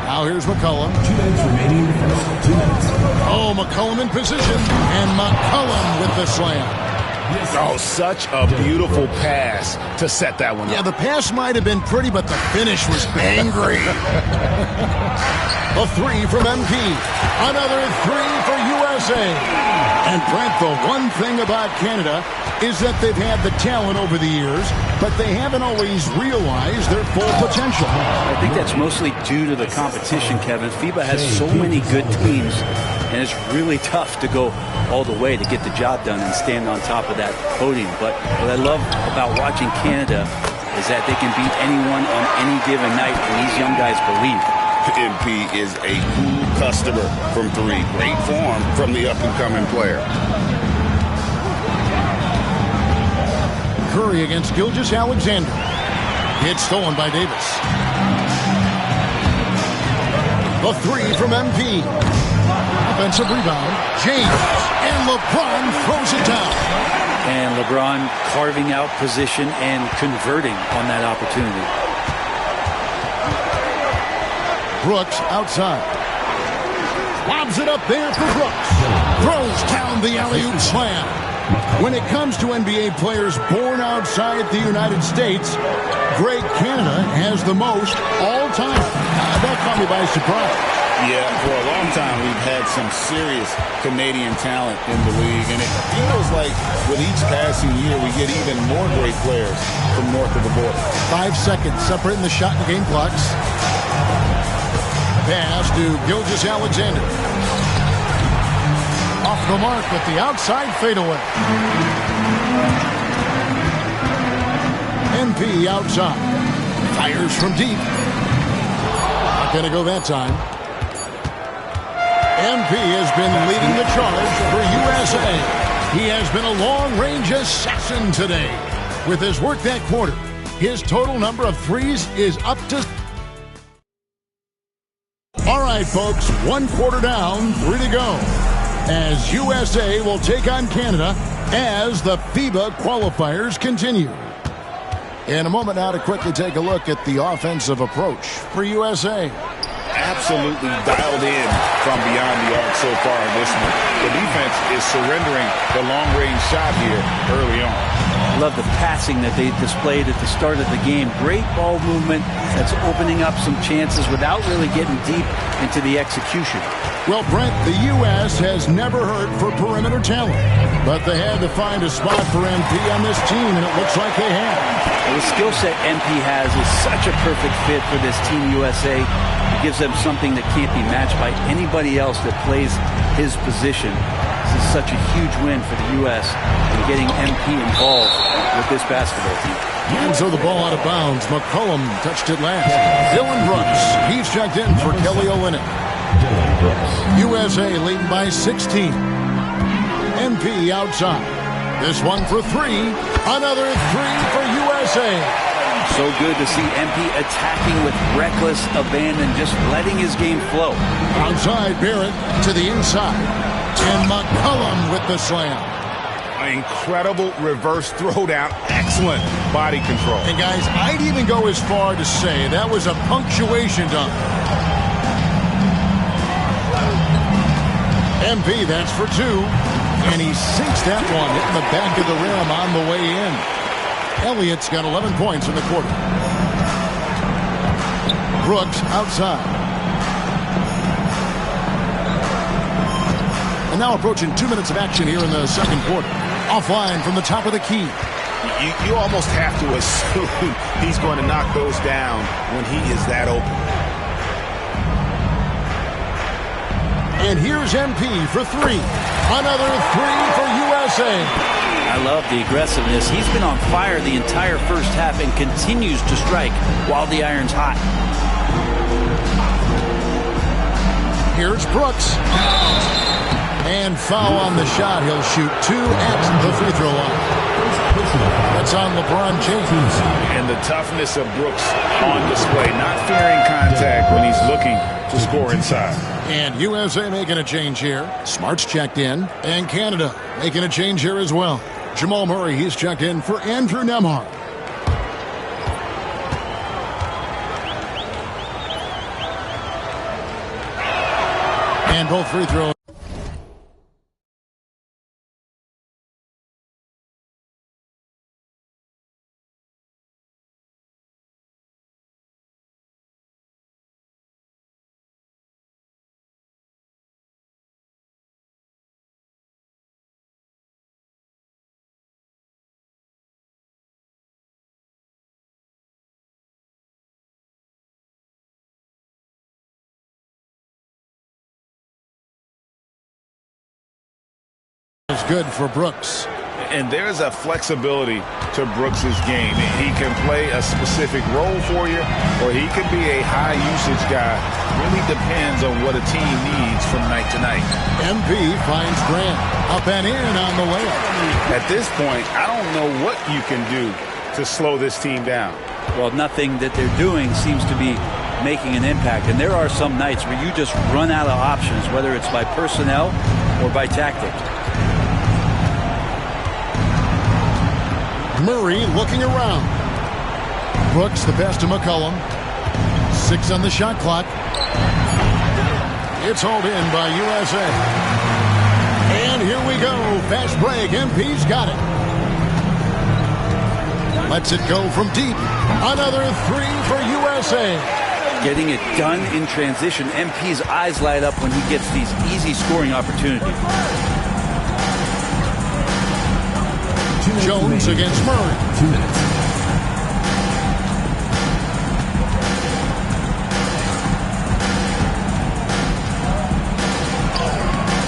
Now here's McCollum. 2 minutes remaining in the first. 2 minutes. Oh, McCollum in position, and McCollum with the slam. Oh, such a beautiful pass to set that one up. Yeah, the pass might have been pretty, but the finish was angry. A three from MP. Another three for USA. And Brent, the one thing about Canada is that they've had the talent over the years, but they haven't always realized their full potential. I think that's mostly due to the competition, Kevin. FIBA has so many good teams, and it's really tough to go all the way to get the job done and stand on top of that podium. But what I love about watching Canada is that they can beat anyone on any given night, and these young guys believe. MP is a cool customer from three. Great form from the up-and-coming player. Curry against Gilgeous-Alexander. It's stolen by Davis. The three from MP. Offensive rebound. James. And LeBron throws it down. And LeBron carving out position and converting on that opportunity. Brooks outside. Lobs it up there for Brooks. Throws down the alley-oop slam. When it comes to NBA players born outside the United States, Greg, Canada has the most all-time. That caught me by surprise. Yeah, for a long time we've had some serious Canadian talent in the league, and it feels like with each passing year we get even more great players from north of the border. 5 seconds separating the shot and game clocks. Pass to Gilgeous-Alexander. Off the mark with the outside fadeaway. MP outside. Fires from deep. Not going to go that time. MP has been leading the charge for USA. He has been a long-range assassin today. With his work that quarter, his total number of threes is up to... All right, folks, 1 quarter down, 3 to go. As USA will take on Canada as the FIBA qualifiers continue. In a moment now to quickly take a look at the offensive approach for USA. Absolutely dialed in from beyond the arc so far in this one. The defense is surrendering the long-range shot here early on. Love the passing that they displayed at the start of the game. Great ball movement that's opening up some chances without really getting deep into the execution. Well, Brent, the U.S. has never hurt for perimeter talent, but they had to find a spot for MP on this team, and it looks like they have. Well, the skill set MP has is such a perfect fit for this Team USA. It gives them something that can't be matched by anybody else that plays his position. This is such a huge win for the U.S. in getting MP involved with this basketball team. And so the ball out of bounds. McCollum touched it last. Dylan Brooks, he's checked in for Kelly Olynyk. USA leading by 16. MP outside. This one for 3. Another 3 for USA. So good to see MP attacking with reckless abandon, just letting his game flow. Outside, Barrett to the inside. And McCollum with the slam. An incredible reverse throwdown. Excellent body control. And guys, I'd even go as far to say that was a punctuation dunk. MP, that's for 2. And he sinks that one, hitting the back of the rim on the way in. Elliott's got 11 points in the quarter. Brooks outside. And now approaching 2 minutes of action here in the second quarter. Offline from the top of the key. You almost have to assume he's going to knock those down when he is that open. And here's MP for 3. Another 3 for USA. I love the aggressiveness. He's been on fire the entire first half and continues to strike while the iron's hot. Here's Brooks. And foul on the shot. He'll shoot 2 at the free throw line. That's on LeBron James. And the toughness of Brooks on display, not fearing contact when he's looking to score inside. And USA making a change here. Smart's checked in. And Canada making a change here as well. Jamal Murray, he's checked in for Andrew Nembhard. And both free throws. Is good for Brooks. And there's a flexibility to Brooks's game. He can play a specific role for you, or he could be a high-usage guy. Really depends on what a team needs from night to night. MP finds Grant. Up and in on the layup. At this point, I don't know what you can do to slow this team down. Well, nothing that they're doing seems to be making an impact. And there are some nights where you just run out of options, whether it's by personnel or by tactics. Murray looking around. Brooks the pass to McCollum. 6 on the shot clock. It's hauled in by USA. And here we go. Fast break. MP's got it. Lets it go from deep. Another 3 for USA. Getting it done in transition. MP's eyes light up when he gets these easy scoring opportunities. Jones against Murray. 2 minutes.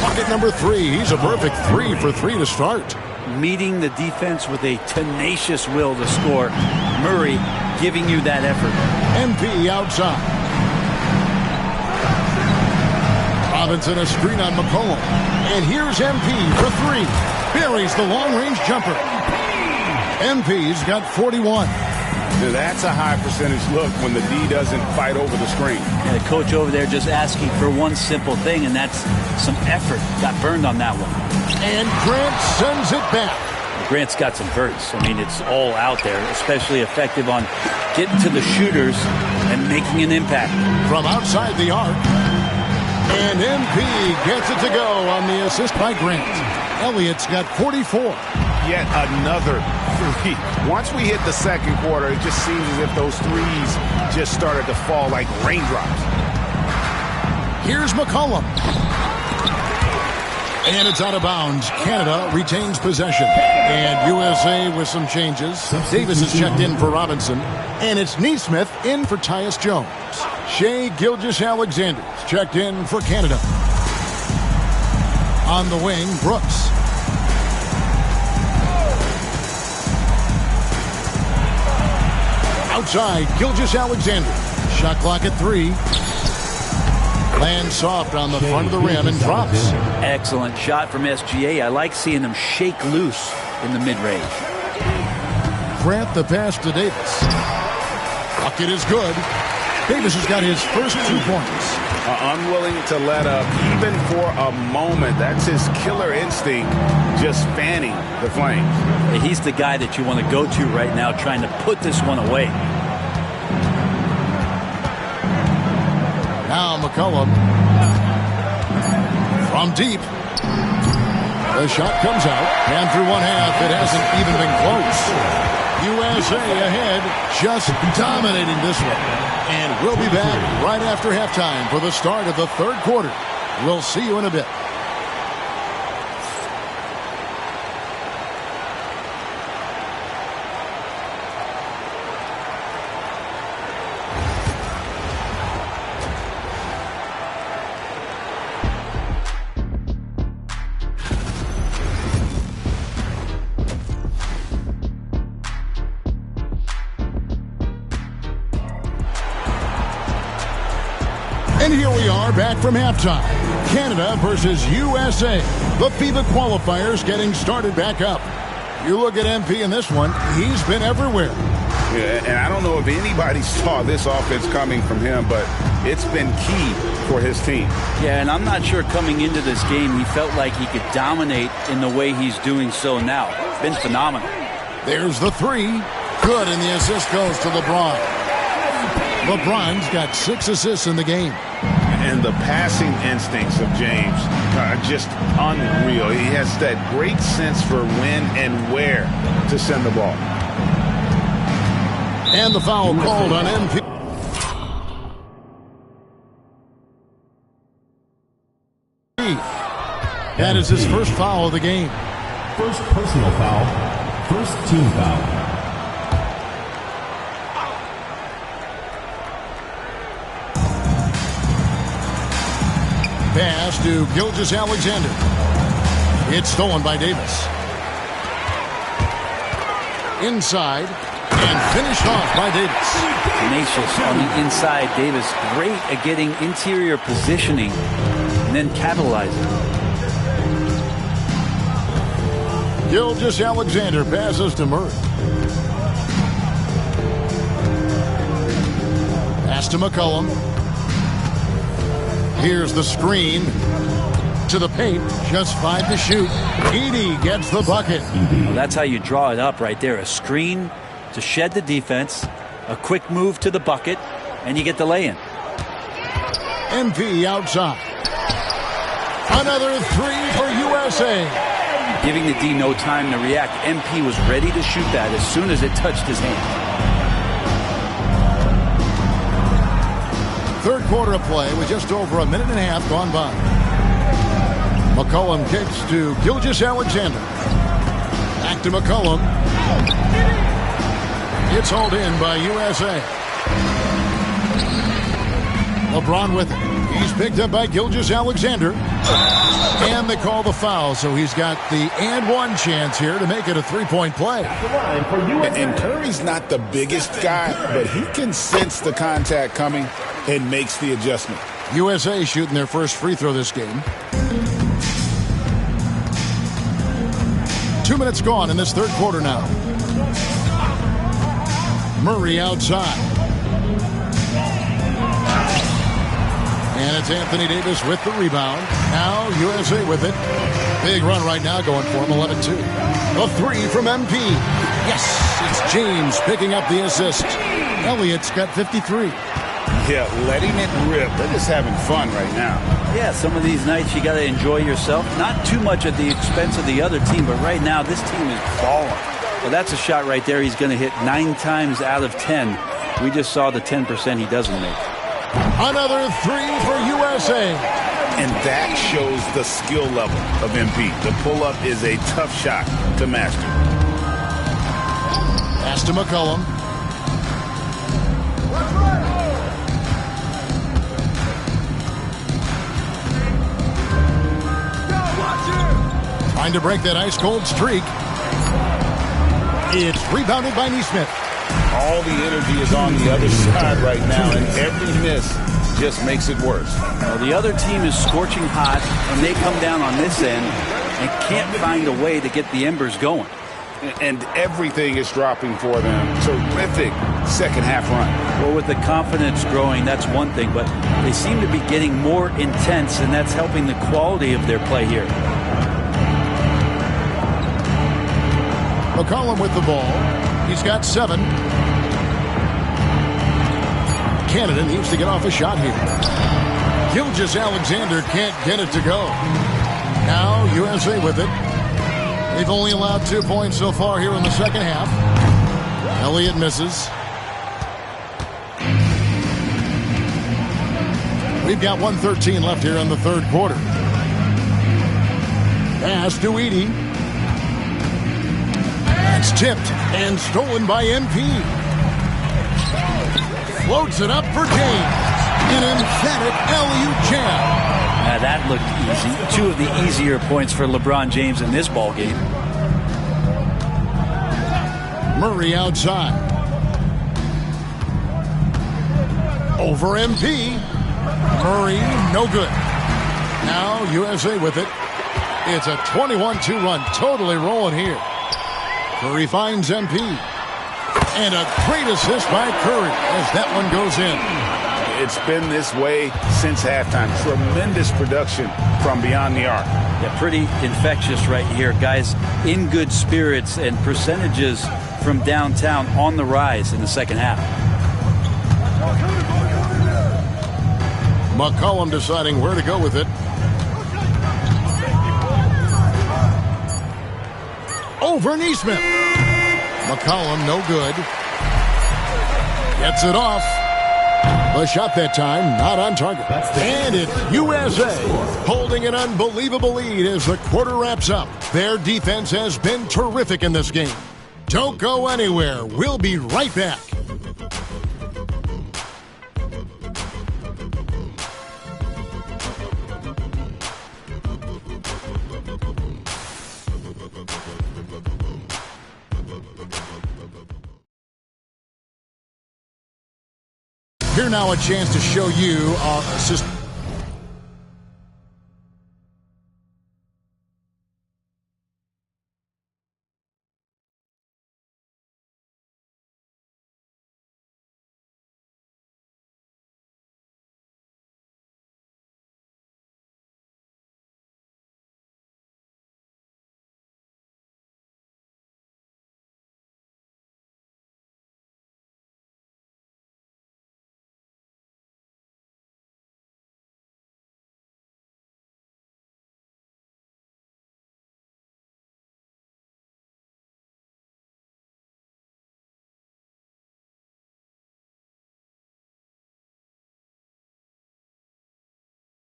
Pocket number 3. He's a perfect 3 for 3 to start. meeting the defense with a tenacious will to score. Murray giving you that effort. MP outside. Robinson a screen on McCollum. And here's MP for three. Buries the long-range jumper. MP's got 41. That's a high percentage look when the D doesn't fight over the screen. And the coach over there just asking for one simple thing, and that's some effort. Got burned on that one. And Grant sends it back. Grant's got some bursts. I mean, it's all out there, especially effective on getting to the shooters and making an impact. From outside the arc. And MP gets it to go on the assist by Grant. Elliott's got 44. Yet another three. Once we hit the second quarter, it just seems as if those threes just started to fall like raindrops. Here's McCollum. And it's out of bounds. Canada retains possession. And USA with some changes. Davis is checked in for Robinson. And it's Neesmith in for Tyus Jones. Shea Gilgeous-Alexander's checked in for Canada. On the wing, Brooks. Outside, Gilgeous-Alexander. Shot clock at 3. Lands soft on the front of the rim and drops. Excellent shot from SGA. I like seeing them shake loose in the mid-range. Grant the pass to Davis. Bucket is good. Davis has got his first 2 points. Unwilling to let up even for a moment. That's his killer instinct, just fanning the flames. He's the guy that you want to go to right now, trying to put this one away. Now McCollum from deep. The shot comes out, and through one half, it hasn't even been close. USA ahead, just dominating this one. And we'll be back right after halftime for the start of the third quarter. We'll see you in a bit. And here we are back from halftime. Canada versus USA. The FIBA qualifiers getting started back up. You look at MP in this one, he's been everywhere. Yeah, and I don't know if anybody saw this offense coming from him, but it's been key for his team. Yeah, and I'm not sure coming into this game he felt like he could dominate in the way he's doing so now. It's been phenomenal. There's the 3. Good, and the assist goes to LeBron. LeBron's got 6 assists in the game. And the passing instincts of James are just unreal. He has that great sense for when and where to send the ball. And the foul called on MP. That is his first foul of the game. First personal foul. First team foul. Pass to Gilgeous-Alexander. It's stolen by Davis. Inside and finished off by Davis. Tenacious on the inside. Davis great at getting interior positioning and then capitalizing. Gilgeous-Alexander passes to Murray. Pass to McCollum. Here's the screen to the paint. Just 5 to shoot. Edey gets the bucket. Well, that's how you draw it up right there. A screen to shed the defense, a quick move to the bucket, and you get the lay-in. MP outside. Another 3 for USA. Giving the D no time to react. MP was ready to shoot that as soon as it touched his hand. Third quarter of play with just over a minute and a half gone by. McCollum kicks to Gilgeous-Alexander. Back to McCollum. It's hauled in by USA. LeBron with it. He's picked up by Gilgeous-Alexander. And they call the foul, so he's got the and one chance here to make it a three-point play. And Curry's not the biggest guy, but he can sense the contact coming and makes the adjustment. USA shooting their first free throw this game. 2 minutes gone in this third quarter now. Murray outside. And it's Anthony Davis with the rebound. Now USA with it. Big run right now going for him, 11-2. A three from MP. Yes, it's James picking up the assist. Elliott's got 53. Yeah, letting it rip. They're just having fun right now. Yeah, some of these nights you got to enjoy yourself. Not too much at the expense of the other team, but right now this team is balling. Well, that's a shot right there he's going to hit 9 times out of 10. We just saw the 10% he doesn't make. Another three for USA. And that shows the skill level of MP. The pull-up is a tough shot to master. Pass to McCollum. Trying to break that ice-cold streak. It's rebounded by Neesmith. All the energy is on the other side right now, and every miss just makes it worse. Well, the other team is scorching hot, and they come down on this end and can't find a way to get the embers going. And everything is dropping for them. Terrific second half run. Well, with the confidence growing, that's one thing, but they seem to be getting more intense, and that's helping the quality of their play here. McCollum with the ball. He's got 7. Canada needs to get off a shot here. Gilgeous-Alexander can't get it to go. Now USA with it. They've only allowed 2 points so far here in the second half. Elliott misses. We've got 1:13 left here in the third quarter. Pass to Edey. It's tipped and stolen by MP. Floats it up for James. An emphatic alley-oop jam. Now that looked easy. 2 of the easier points for LeBron James in this ball game. Murray outside. Over MP. Murray, no good. Now USA with it. It's a 21-2 run. Totally rolling here. Curry finds MP. And a great assist by Curry as that one goes in. It's been this way since halftime. Tremendous production from beyond the arc. Yeah, pretty infectious right here. Guys in good spirits and percentages from downtown on the rise in the second half. McCollum deciding where to go with it. Over Neesmith. McCollum, no good. Gets it off. The shot that time, not on target. And it's USA holding an unbelievable lead as the quarter wraps up. Their defense has been terrific in this game. Don't go anywhere. We'll be right back. Here now a chance to show you our assist.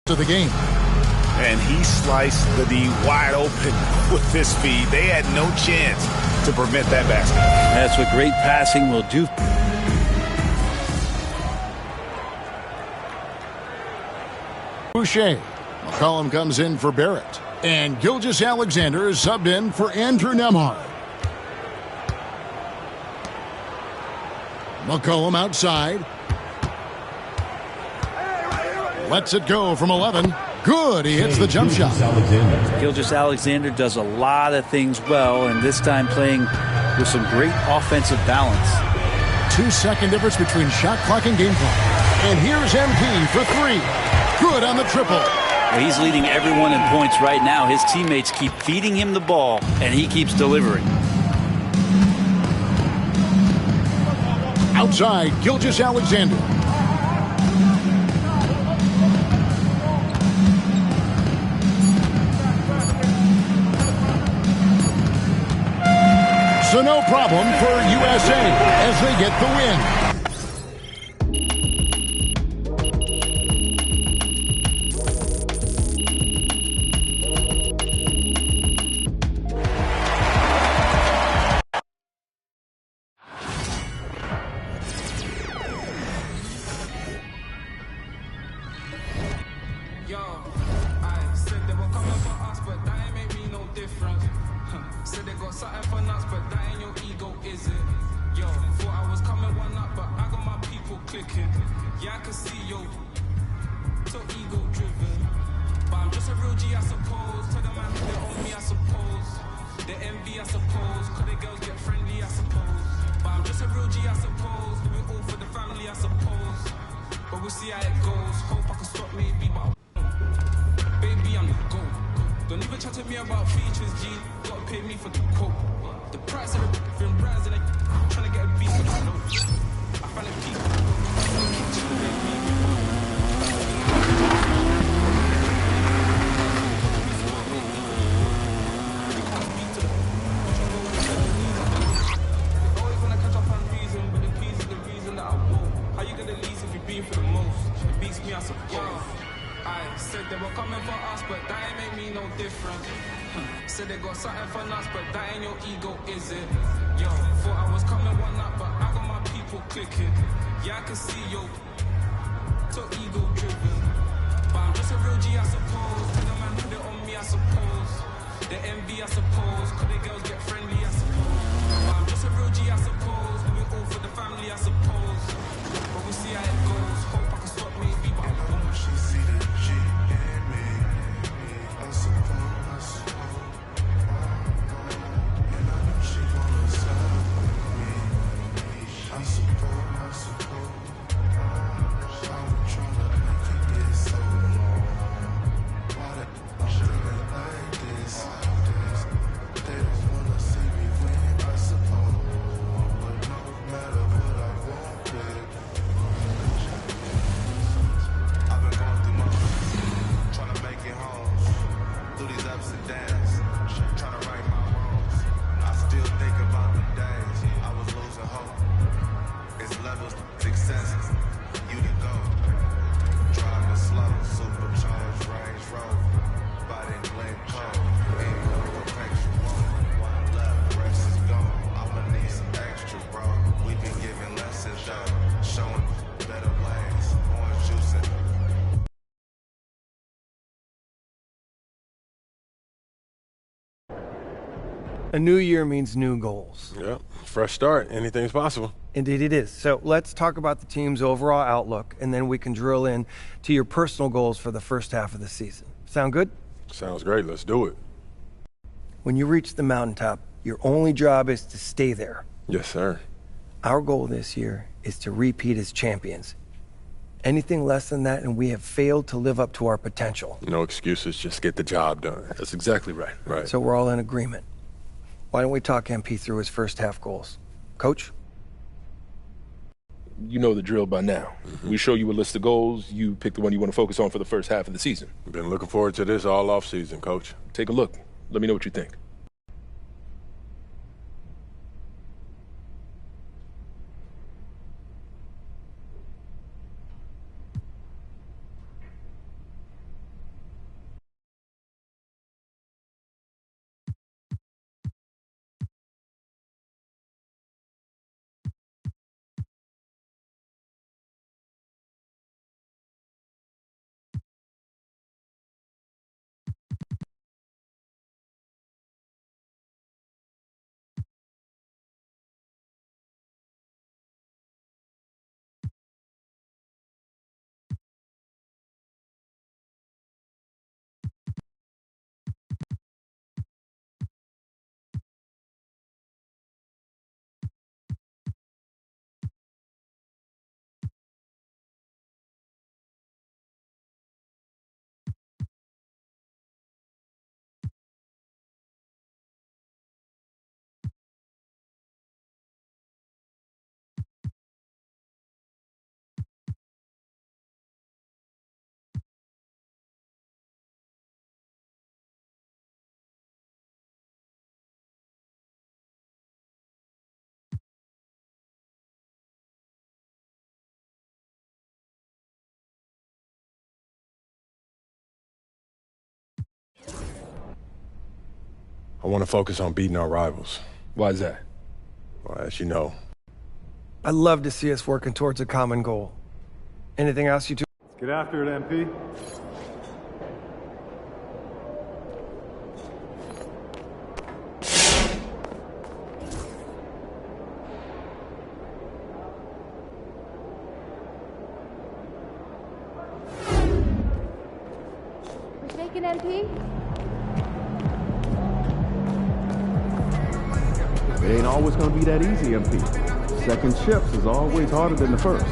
To the game. And he sliced the D wide open with his speed. They had no chance to prevent that basket. That's what great passing will do. Boucher. McCollum comes in for Barrett. And Gilgeous-Alexander is subbed in for Andrew Nemhard. McCollum outside. Lets it go from 11. Good, he hits the jump shot. Gilgeous-Alexander does a lot of things well, and this time playing with some great offensive balance. 2-second difference between shot clock and game clock. And here's MP for 3. Good on the triple. Well, he's leading everyone in points right now. His teammates keep feeding him the ball, and he keeps delivering. Outside, Gilgeous-Alexander. So no problem for USA as they get the win. A new year means new goals. Yep, fresh start. Anything's possible. Indeed it is. So let's talk about the team's overall outlook, and then we can drill in to your personal goals for the first half of the season. Sound good? Sounds great. Let's do it. When you reach the mountaintop, your only job is to stay there. Yes, sir. Our goal this year is to repeat as champions. Anything less than that, and we have failed to live up to our potential. No excuses. Just get the job done. That's exactly right. Right. So we're all in agreement. Why don't we talk MP through his first half goals? Coach? You know the drill by now. We show you a list of goals. You pick the one you want to focus on for the first half of the season. Been looking forward to this all off season, Coach. Take a look. Let me know what you think. I want to focus on beating our rivals. Why is that? Well, as you know. I'd love to see us working towards a common goal. Anything else you two? Let's get after it, MP. We're taking MP. It ain't always going to be that easy, MP. Second shifts is always harder than the first.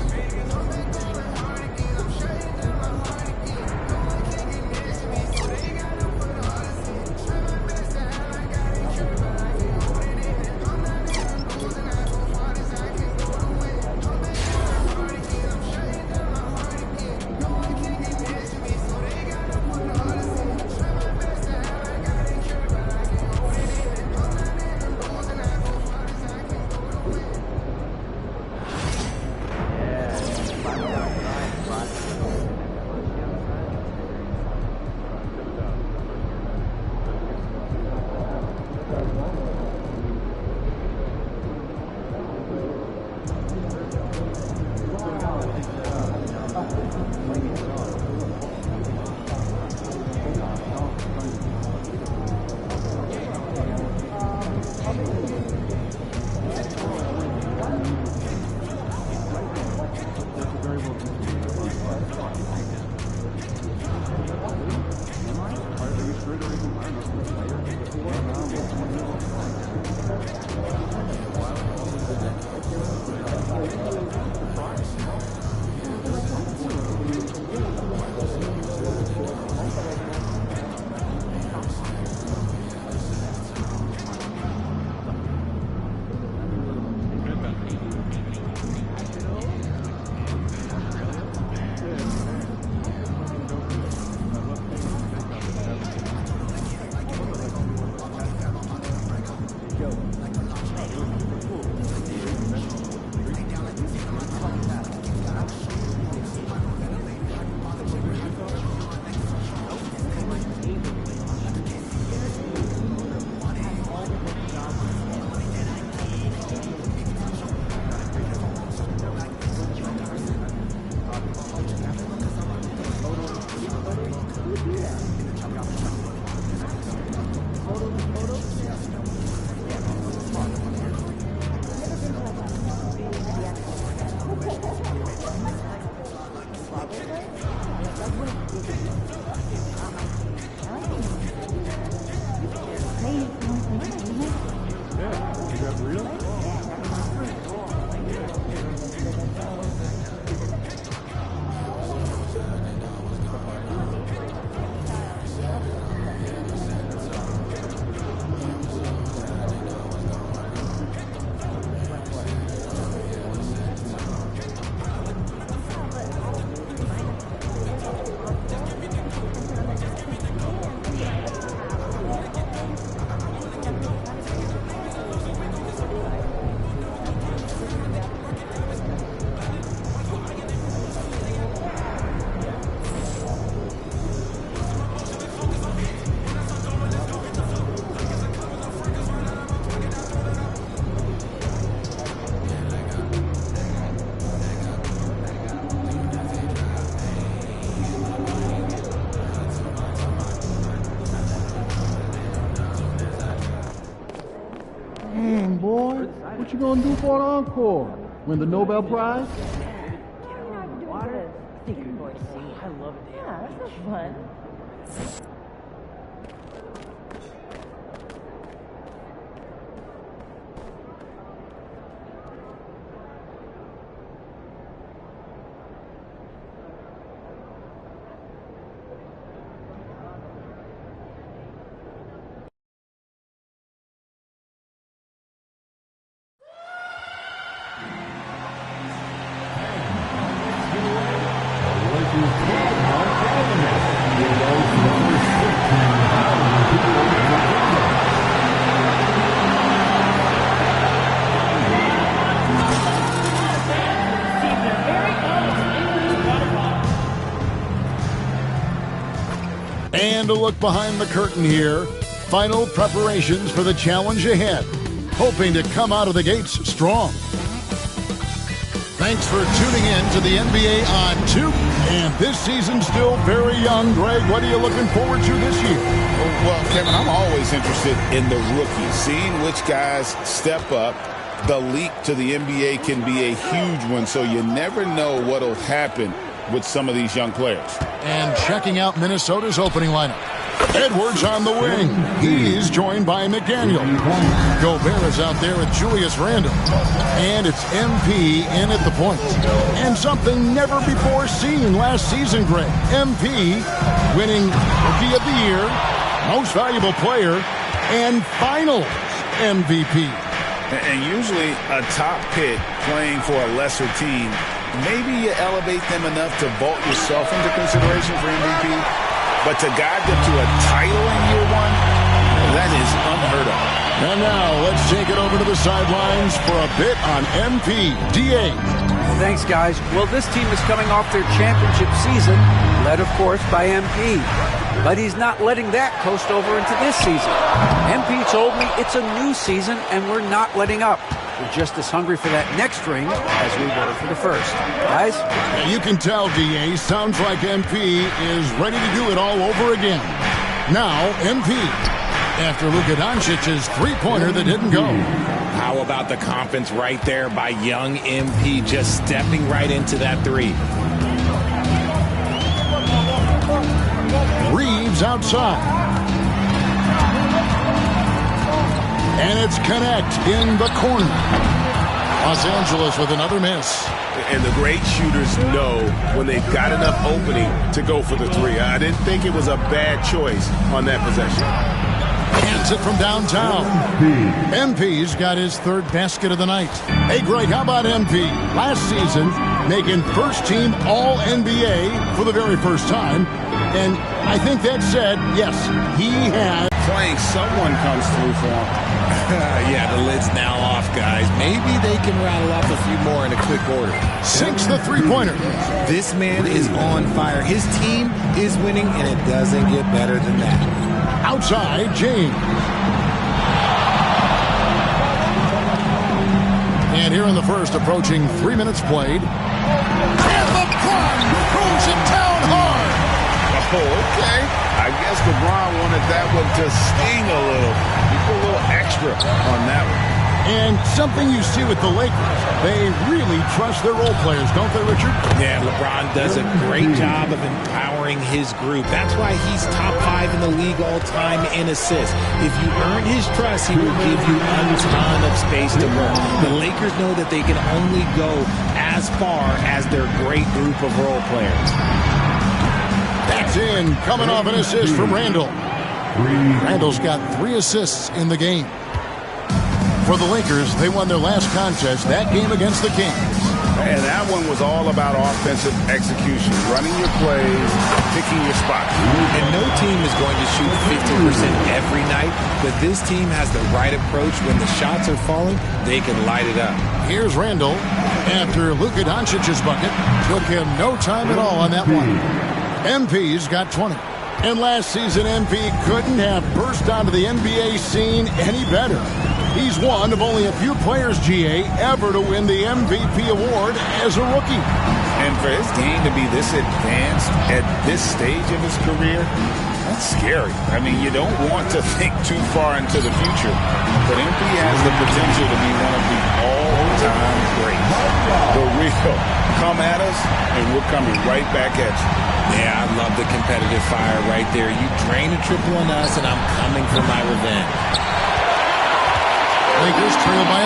Damn, boy. What you gonna do for an encore? Win the Nobel Prize? Water. I think you're going to see. I love it. Yeah, that's fun. And a look behind the curtain here final preparations for the challenge ahead, hoping to come out of the gates strong. Thanks for tuning in to the NBA on 2. And this season's still very young. Greg, what are you looking forward to this year? Well, Kevin, I'm always interested in the rookies, seeing which guys step up. The leap to the NBA can be a huge one, so you never know what will happen with some of these young players. And checking out Minnesota's opening lineup. Edwards on the wing. He's joined by McDaniel. Gobert is out there with Julius Randle. And it's MP in at the point. And something never before seen last season, Greg. MP winning Rookie of the Year, Most Valuable Player, and Finals MVP. And usually a top pick playing for a lesser team, maybe you elevate them enough to vault yourself into consideration for MVP. But to guide them to a title in year one, that is unheard of. And now let's take it over to the sidelines for a bit on MP. DA. Thanks, guys. Well, this team is coming off their championship season, led, of course, by MP. But he's not letting that coast over into this season. MP told me it's a new season, and we're not letting up. We're just as hungry for that next ring as we were for the first. Guys? You can tell, DA, sounds like MP is ready to do it all over again. Now, MP, after Luka Doncic's three-pointer that didn't go. How about the confidence right there by young MP, just stepping right into that three. Reeves outside. And it's Connect in the corner. Los Angeles with another miss. And the great shooters know when they've got enough opening to go for the three. I didn't think it was a bad choice on that possession. Hits it from downtown. MP's got his third basket of the night. Hey, Greg, how about MP? Last season, making first-team All-NBA for the very first time. And I think that said, yes, he has. Playing someone comes through for him. Yeah, the lid's now off, guys. Maybe they can rattle off a few more in a quick order. Sinks the three-pointer. This man is on fire. His team is winning, and it doesn't get better than that. Outside, James. And here in the first, approaching 3 minutes played. And LeBron throws it down hard. Oh, okay. I guess LeBron wanted that one to sting a little. You put a little extra on that one. And something you see with the Lakers, they really trust their role players, don't they, Richard? Yeah, LeBron does a great job of empowering his group. That's why he's top 5 in the league all time in assists. If you earn his trust, he will give you a ton of space to work. The Lakers know that they can only go as far as their great group of role players. That's in, coming off an assist from Randle. Randle's got 3 assists in the game. For the Lakers, they won their last contest, that game against the Kings. And that one was all about offensive execution, running your plays, picking your spots. And no team is going to shoot 50% every night, but this team has the right approach. When the shots are falling, they can light it up. Here's Randle. After Luka Doncic's bucket, took him no time at all on that one. MP's got 20. And last season, MP couldn't have burst onto the NBA scene any better. He's one of only a few players, GA, ever to win the MVP award as a rookie. And for his game to be this advanced at this stage of his career, that's scary. I mean, you don't want to think too far into the future, but MP has the potential to be one of the all-time greats. The real come at us, and we're coming right back at you. Yeah, I love the competitive fire right there. You drain a triple on us, and I'm coming for my revenge. Lakers trail by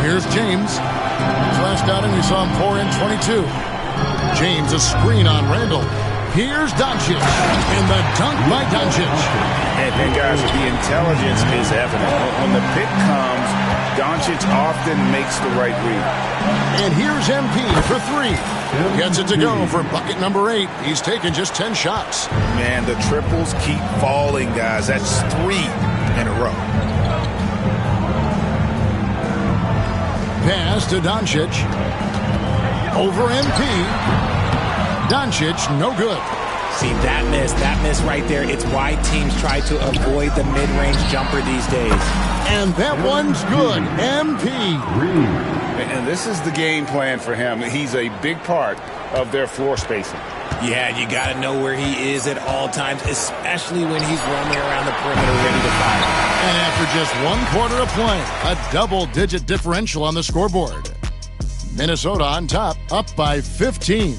11. Here's James. His last outing, we saw him pour in 22. James, a screen on Randle. Here's Doncic. And the dunk by Doncic. And guys, the intelligence is evident. When the pick comes, Doncic often makes the right read. And here's MP for 3. Gets it to go for bucket number 8. He's taken just 10 shots. Man, the triples keep falling, guys. That's 3 in a row. Pass to Doncic. Over MP. Doncic, no good. See, that miss right there, it's why teams try to avoid the mid-range jumper these days. And that one's good. MP. And this is the game plan for him. He's a big part of their floor spacing. Yeah, you got to know where he is at all times, especially when he's roaming around the perimeter ready to fire. And after just 1 quarter of play, a double-digit differential on the scoreboard. Minnesota on top, up by 15.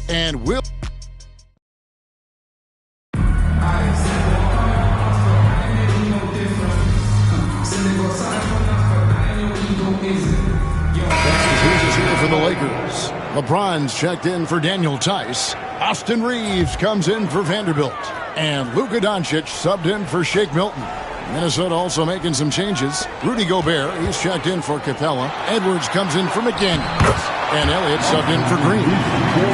And will... Here for the Lakers. LeBron's checked in for Daniel Tice. Austin Reeves comes in for Vanderbilt. And Luka Doncic subbed in for Shake Milton. Minnesota also making some changes. Rudy Gobert, he's checked in for Capella. Edwards comes in for McDaniels. And Elliott subbed in for Green.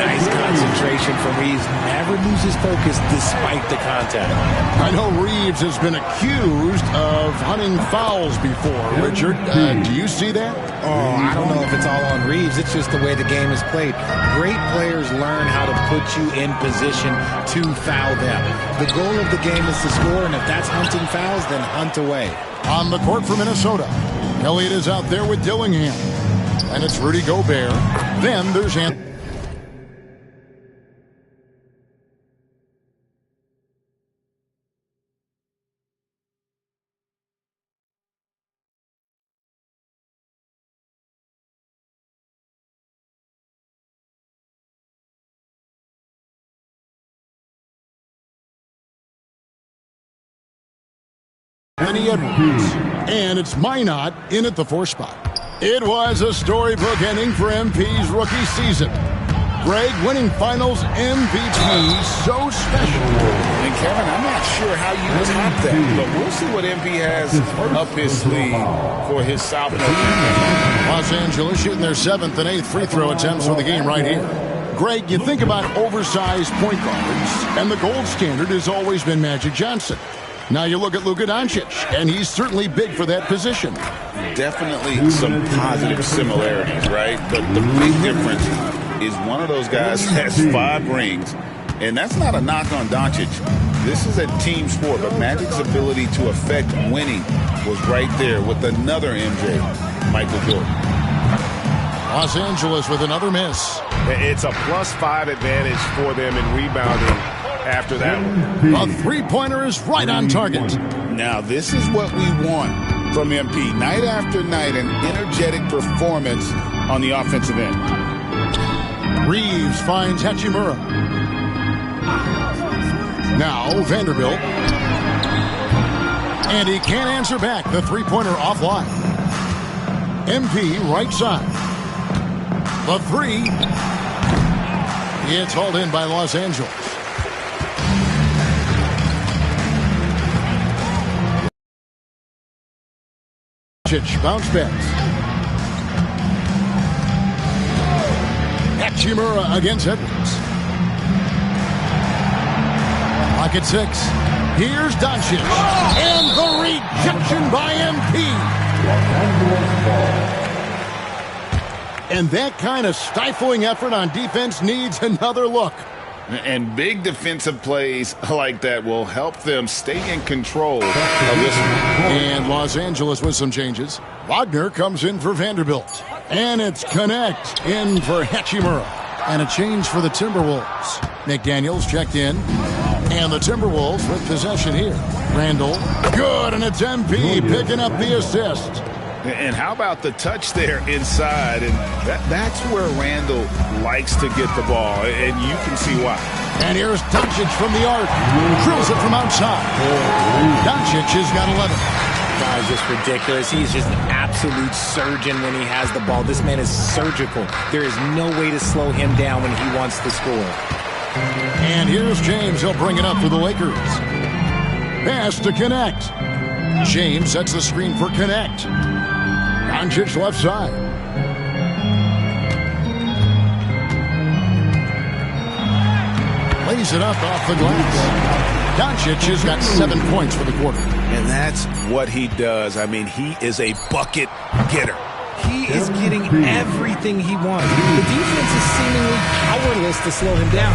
Nice concentration from Reeves. Never loses focus despite the contact. I know Reeves has been accused of hunting fouls before. Richard, do you see that? Oh, I don't know if it's all on Reeves. It's just the way the game is played. Great players learn how to put you in position to foul them. The goal of the game is to score, and if that's hunting fouls, then hunt away. On the court for Minnesota, Elliott is out there with Dillingham. And it's Rudy Gobert. Then there's Anthony Edwards. And it's Minot in at the 4 spot. It was a storybook ending for MP's rookie season. Greg winning finals MVP, so special. And Kevin, I'm not sure how you top that, but we'll see what MP has up his sleeve for his South Carolina. Los Angeles shooting their 7th and 8th free throw attempts for the game right here. Greg, you think about oversized point guards, and the gold standard has always been Magic Johnson. Now you look at Luka Doncic, and he's certainly big for that position. Definitely some positive similarities, right? But the big difference is one of those guys has 5 rings, and that's not a knock on Doncic. This is a team sport, but Magic's ability to affect winning was right there with another MJ, Michael Jordan. Los Angeles with another miss. It's a +5 advantage for them in rebounding after that one. The three-pointer is right on target. Now, this is what we want from MP. Night after night, an energetic performance on the offensive end. Reeves finds Hachimura. Now, Vanderbilt. And he can't answer back. The three-pointer offline. MP right side. The 3. It's hauled in by Los Angeles. Bounce backs. Hachimura against Edwards. Pocket 6. Here's Doncic. And the rejection by MP. And that kind of stifling effort on defense needs another look. And big defensive plays like that will help them stay in control of this one. And Los Angeles with some changes. Wagner comes in for Vanderbilt. And it's Connect in for Hachimura. And a change for the Timberwolves. McDaniels checked in. And the Timberwolves with possession here. Randall. Good, and it's MP picking up the assist. And how about the touch there inside? And that's where Randall likes to get the ball, and you can see why. And here's Doncic from the arc. Drills it from outside. Doncic has got 11. Guys, just ridiculous. He's just an absolute surgeon when he has the ball. This man is surgical. There is no way to slow him down when he wants to score. And here's James. He'll bring it up for the Lakers. Pass to Connect. James sets the screen for Connect. Doncic left side. Lays it up off the glass. Doncic has got 7 points for the quarter. And that's what he does. I mean, he is a bucket getter. MP is getting everything he wants. The defense is seemingly powerless to slow him down.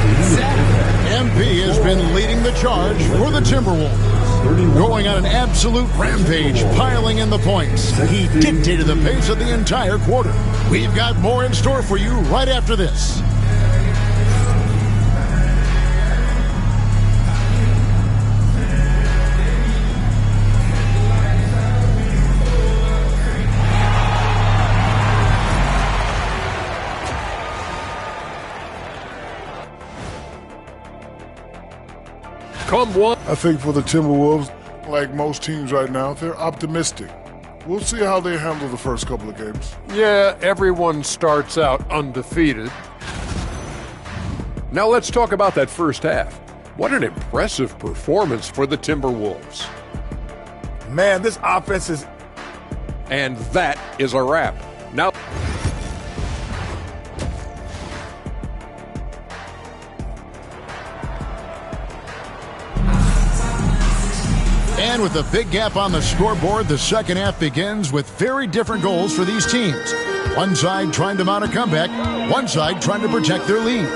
MP has been leading the charge for the Timberwolves, going on an absolute rampage, piling in the points. He dictated the pace of the entire quarter. We've got more in store for you right after this. I think for the Timberwolves, like most teams right now, they're optimistic. We'll see how they handle the first couple of games. Yeah, everyone starts out undefeated. Now let's talk about that first half. What an impressive performance for the Timberwolves. Man, this offense is... And that is a wrap. Now... And with a big gap on the scoreboard, the second half begins with very different goals for these teams. One side trying to mount a comeback, one side trying to protect their lead.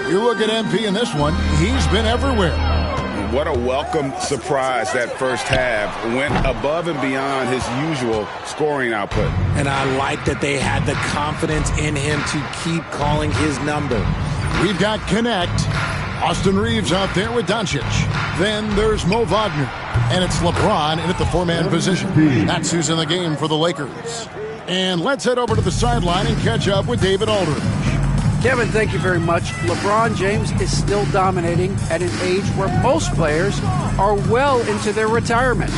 You look at MP in this one, he's been everywhere. What a welcome surprise that first half. Went above and beyond his usual scoring output. And I like that they had the confidence in him to keep calling his number. We've got Connect. Austin Reeves out there with Doncic. Then there's Mo Wagner. And it's LeBron in at the four-man position. That's who's in the game for the Lakers. And let's head over to the sideline and catch up with David Aldridge. Kevin, thank you very much. LeBron James is still dominating at an age where most players are well into their retirement.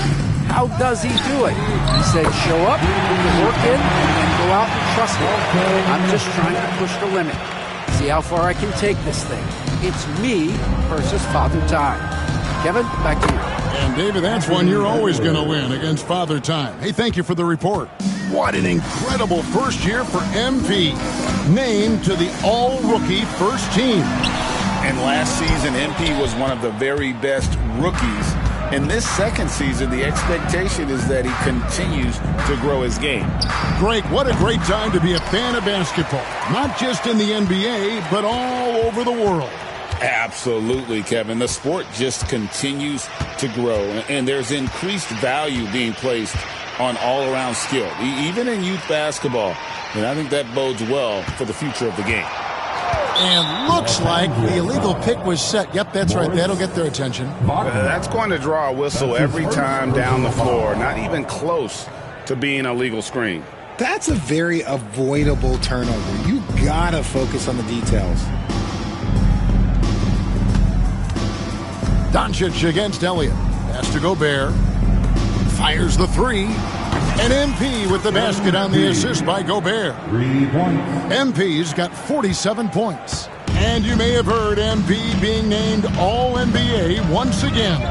How does he do it? He said, show up, put the work in, and go out and trust it. I'm just trying to push the limit. See how far I can take this thing. It's me versus Father Time. Kevin, back to you. And David, that's one you're always going to win against Father Time. Hey, thank you for the report. What an incredible first year for MP. Named to the all-rookie first team. And last season, MP was one of the very best rookies. In this second season, the expectation is that he continues to grow his game. Greg, what a great time to be a fan of basketball. Not just in the NBA, but all over the world. Absolutely, Kevin. The sport just continues to grow, and there's increased value being placed on all-around skill, even in youth basketball. And I think that bodes well for the future of the game. And looks like the illegal pick was set. Yep, that's right. That'll get their attention. That's going to draw a whistle every time down the floor. Not even close to being a legal screen. That's a very avoidable turnover. You gotta focus on the details. Doncic against Elliott. Pass to Gobert. Fires the three. And MP with the basket on the assist by Gobert. 3 points. MP's got 47 points. And you may have heard MP being named All-NBA once again.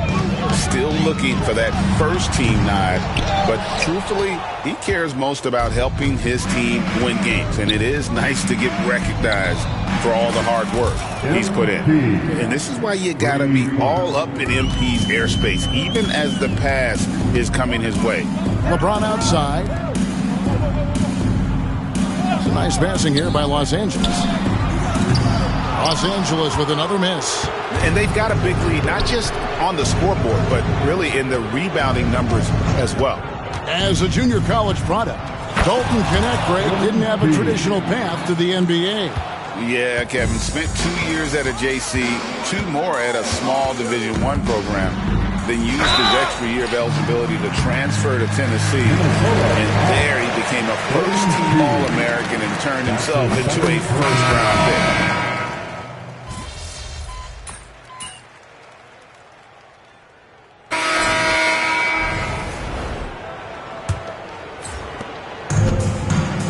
Still looking for that first team nod, but truthfully, he cares most about helping his team win games. And it is nice to get recognized for all the hard work he's put in. And this is why you got to be all up in MP's airspace, even as the pass is coming his way. LeBron outside. Some nice passing here by Los Angeles. Los Angeles with another miss. And they've got a big lead, not just on the scoreboard, but really in the rebounding numbers as well. As a junior college product, Dalton Connect, Greg, didn't have a traditional path to the NBA. Yeah, Kevin, spent 2 years at a JC, 2 more at a small Division I program, then used his extra year of eligibility to transfer to Tennessee. And there he became a first-team All-American and turned himself into a first-round pick.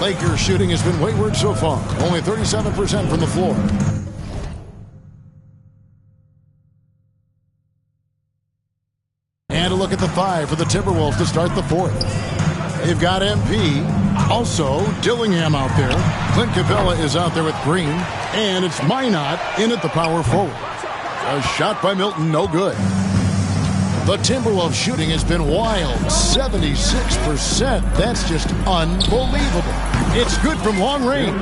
Lakers shooting has been wayward so far. Only 37% from the floor. And a look at the 5 for the Timberwolves to start the fourth. They've got MP. Also, Dillingham out there. Clint Capella is out there with Green. And it's Minot in at the power forward. A shot by Milton, no good. The Timberwolves shooting has been wild, 76%. That's just unbelievable. It's good from long range.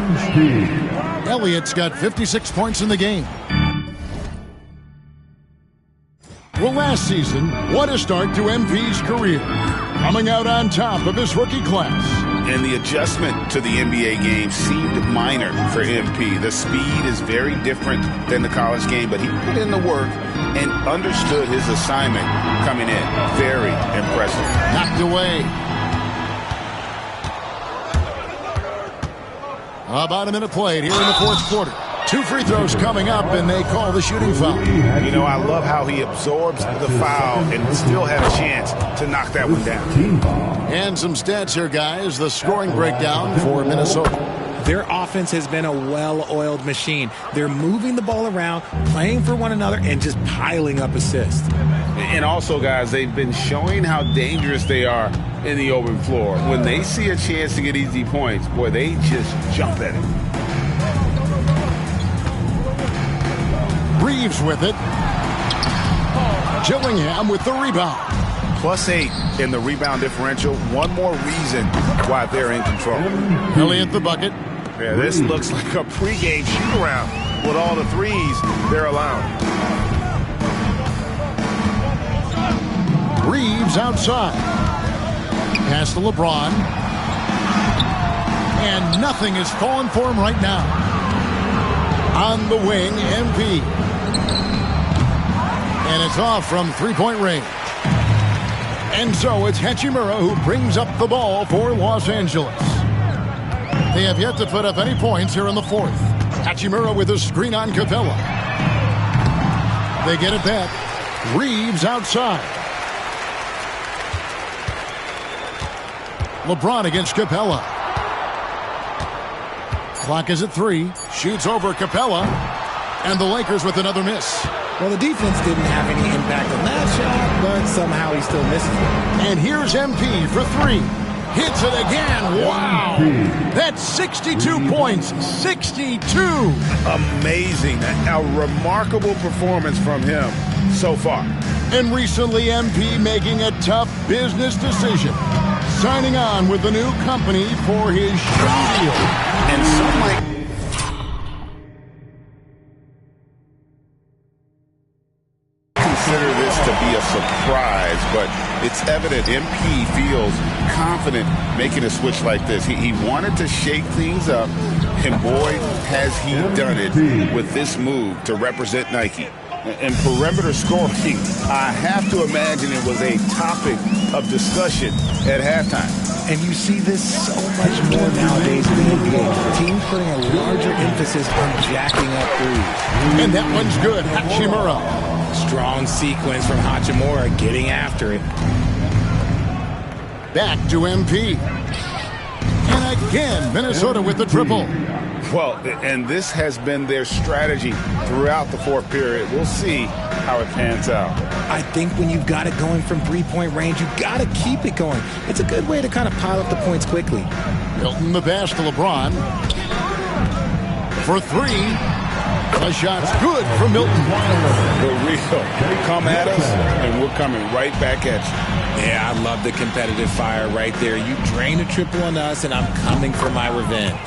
Elliott's got 56 points in the game. Well, last season, what a start to MP's career. Coming out on top of his rookie class. And the adjustment to the NBA game seemed minor for MP. The speed is very different than the college game, but he put in the work and understood his assignment coming in. Very impressive. Knocked away. About a minute played here in the fourth quarter. 2 free throws coming up, and they call the shooting foul. You know, I love how he absorbs the foul and still had a chance to knock that one down. And some stats here, guys. The scoring breakdown for Minnesota. Their offense has been a well-oiled machine. They're moving the ball around, playing for one another, and just piling up assists. And also, guys, they've been showing how dangerous they are in the open floor. When they see a chance to get easy points, boy, they just jump at it. Reeves with it. Gillingham with the rebound. +8 in the rebound differential. One more reason why they're in control. Elliott the bucket. Yeah, this looks like a pregame shoot-around with all the threes they're allowing. Reeves outside. Pass to LeBron. And nothing is falling for him right now. On the wing, MP. And it's off from three-point range. And so it's Hachimura who brings up the ball for Los Angeles. They have yet to put up any points here in the fourth. Hachimura with a screen on Capella. They get it back. Reeves outside. LeBron against Capella. Clock is at 3. Shoots over Capella. And the Lakers with another miss. Well, the defense didn't have any impact on that shot, but somehow he still misses it. And here's MP for 3. Hits it again. Wow. That's 62 points. 62. Amazing. A remarkable performance from him so far. And recently, MP making a tough business decision. Signing on with the new company for his show deal. And some might consider this to be a surprise, but it's evident MP feels confident making a switch like this. He wanted to shake things up, and boy, has he done it with this move to represent Nike. And perimeter scoring, I have to imagine it was a topic of discussion at halftime. And you see this so much more nowadays in the NBA. Teams putting a larger emphasis on jacking up threes. And that one's good. Hachimura. Strong sequence from Hachimura getting after it. Back to MP. And again, Minnesota with the triple. Well, and this has been their strategy throughout the fourth period. We'll see how it pans out. I think when you've got it going from three-point range, you've got to keep it going. It's a good way to kind of pile up the points quickly. Milton the pass to LeBron. For 3. The shot's good from Milton. The real. Come at us, and we're coming right back at you. Yeah, I love the competitive fire right there. You drain a triple on us, and I'm coming for my revenge.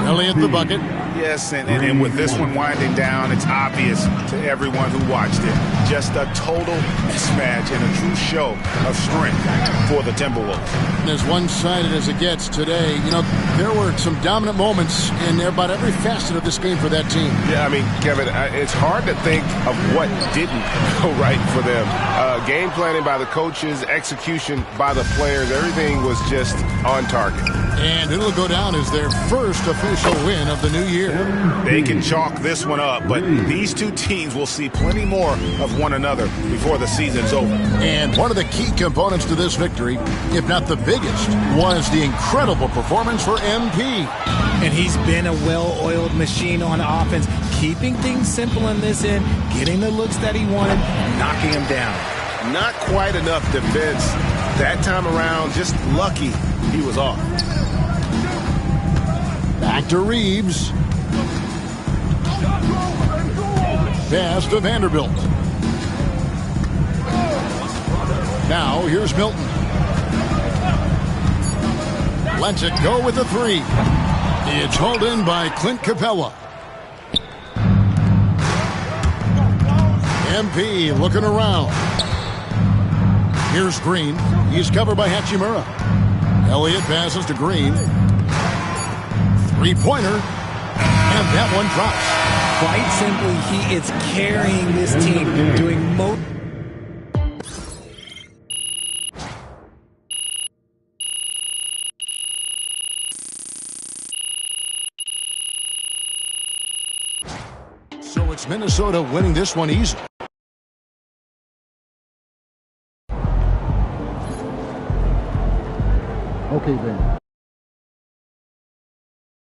Elliott the bucket. Yes, and with this one winding down, it's obvious to everyone who watched it. Just a total mismatch and a true show of strength for the Timberwolves. As one-sided as it gets today, you know, there were some dominant moments in about every facet of this game for that team. Yeah, I mean, Kevin, it's hard to think of what didn't go right for them. Game planning by the coaches, execution by the players, everything was just on target. And it'll go down as their first official win of the new year. They can chalk this one up, but these two teams will see plenty more of one another before the season's over. And one of the key components to this victory, if not the biggest, was the incredible performance for MP. And he's been a well-oiled machine on offense, keeping things simple in this end, getting the looks that he wanted, knocking him down. Not quite enough defense that time around, just lucky he was off. Back to Reeves. Pass to Vanderbilt. Now, here's Milton. Lets it go with a three. It's hauled in by Clint Capella. MP looking around. Here's Green. He's covered by Hachimura. Elliott passes to Green. Three-pointer. And that one drops. Quite simply, he is carrying this team, doing most. So it's Minnesota winning this one easy. Okay, then.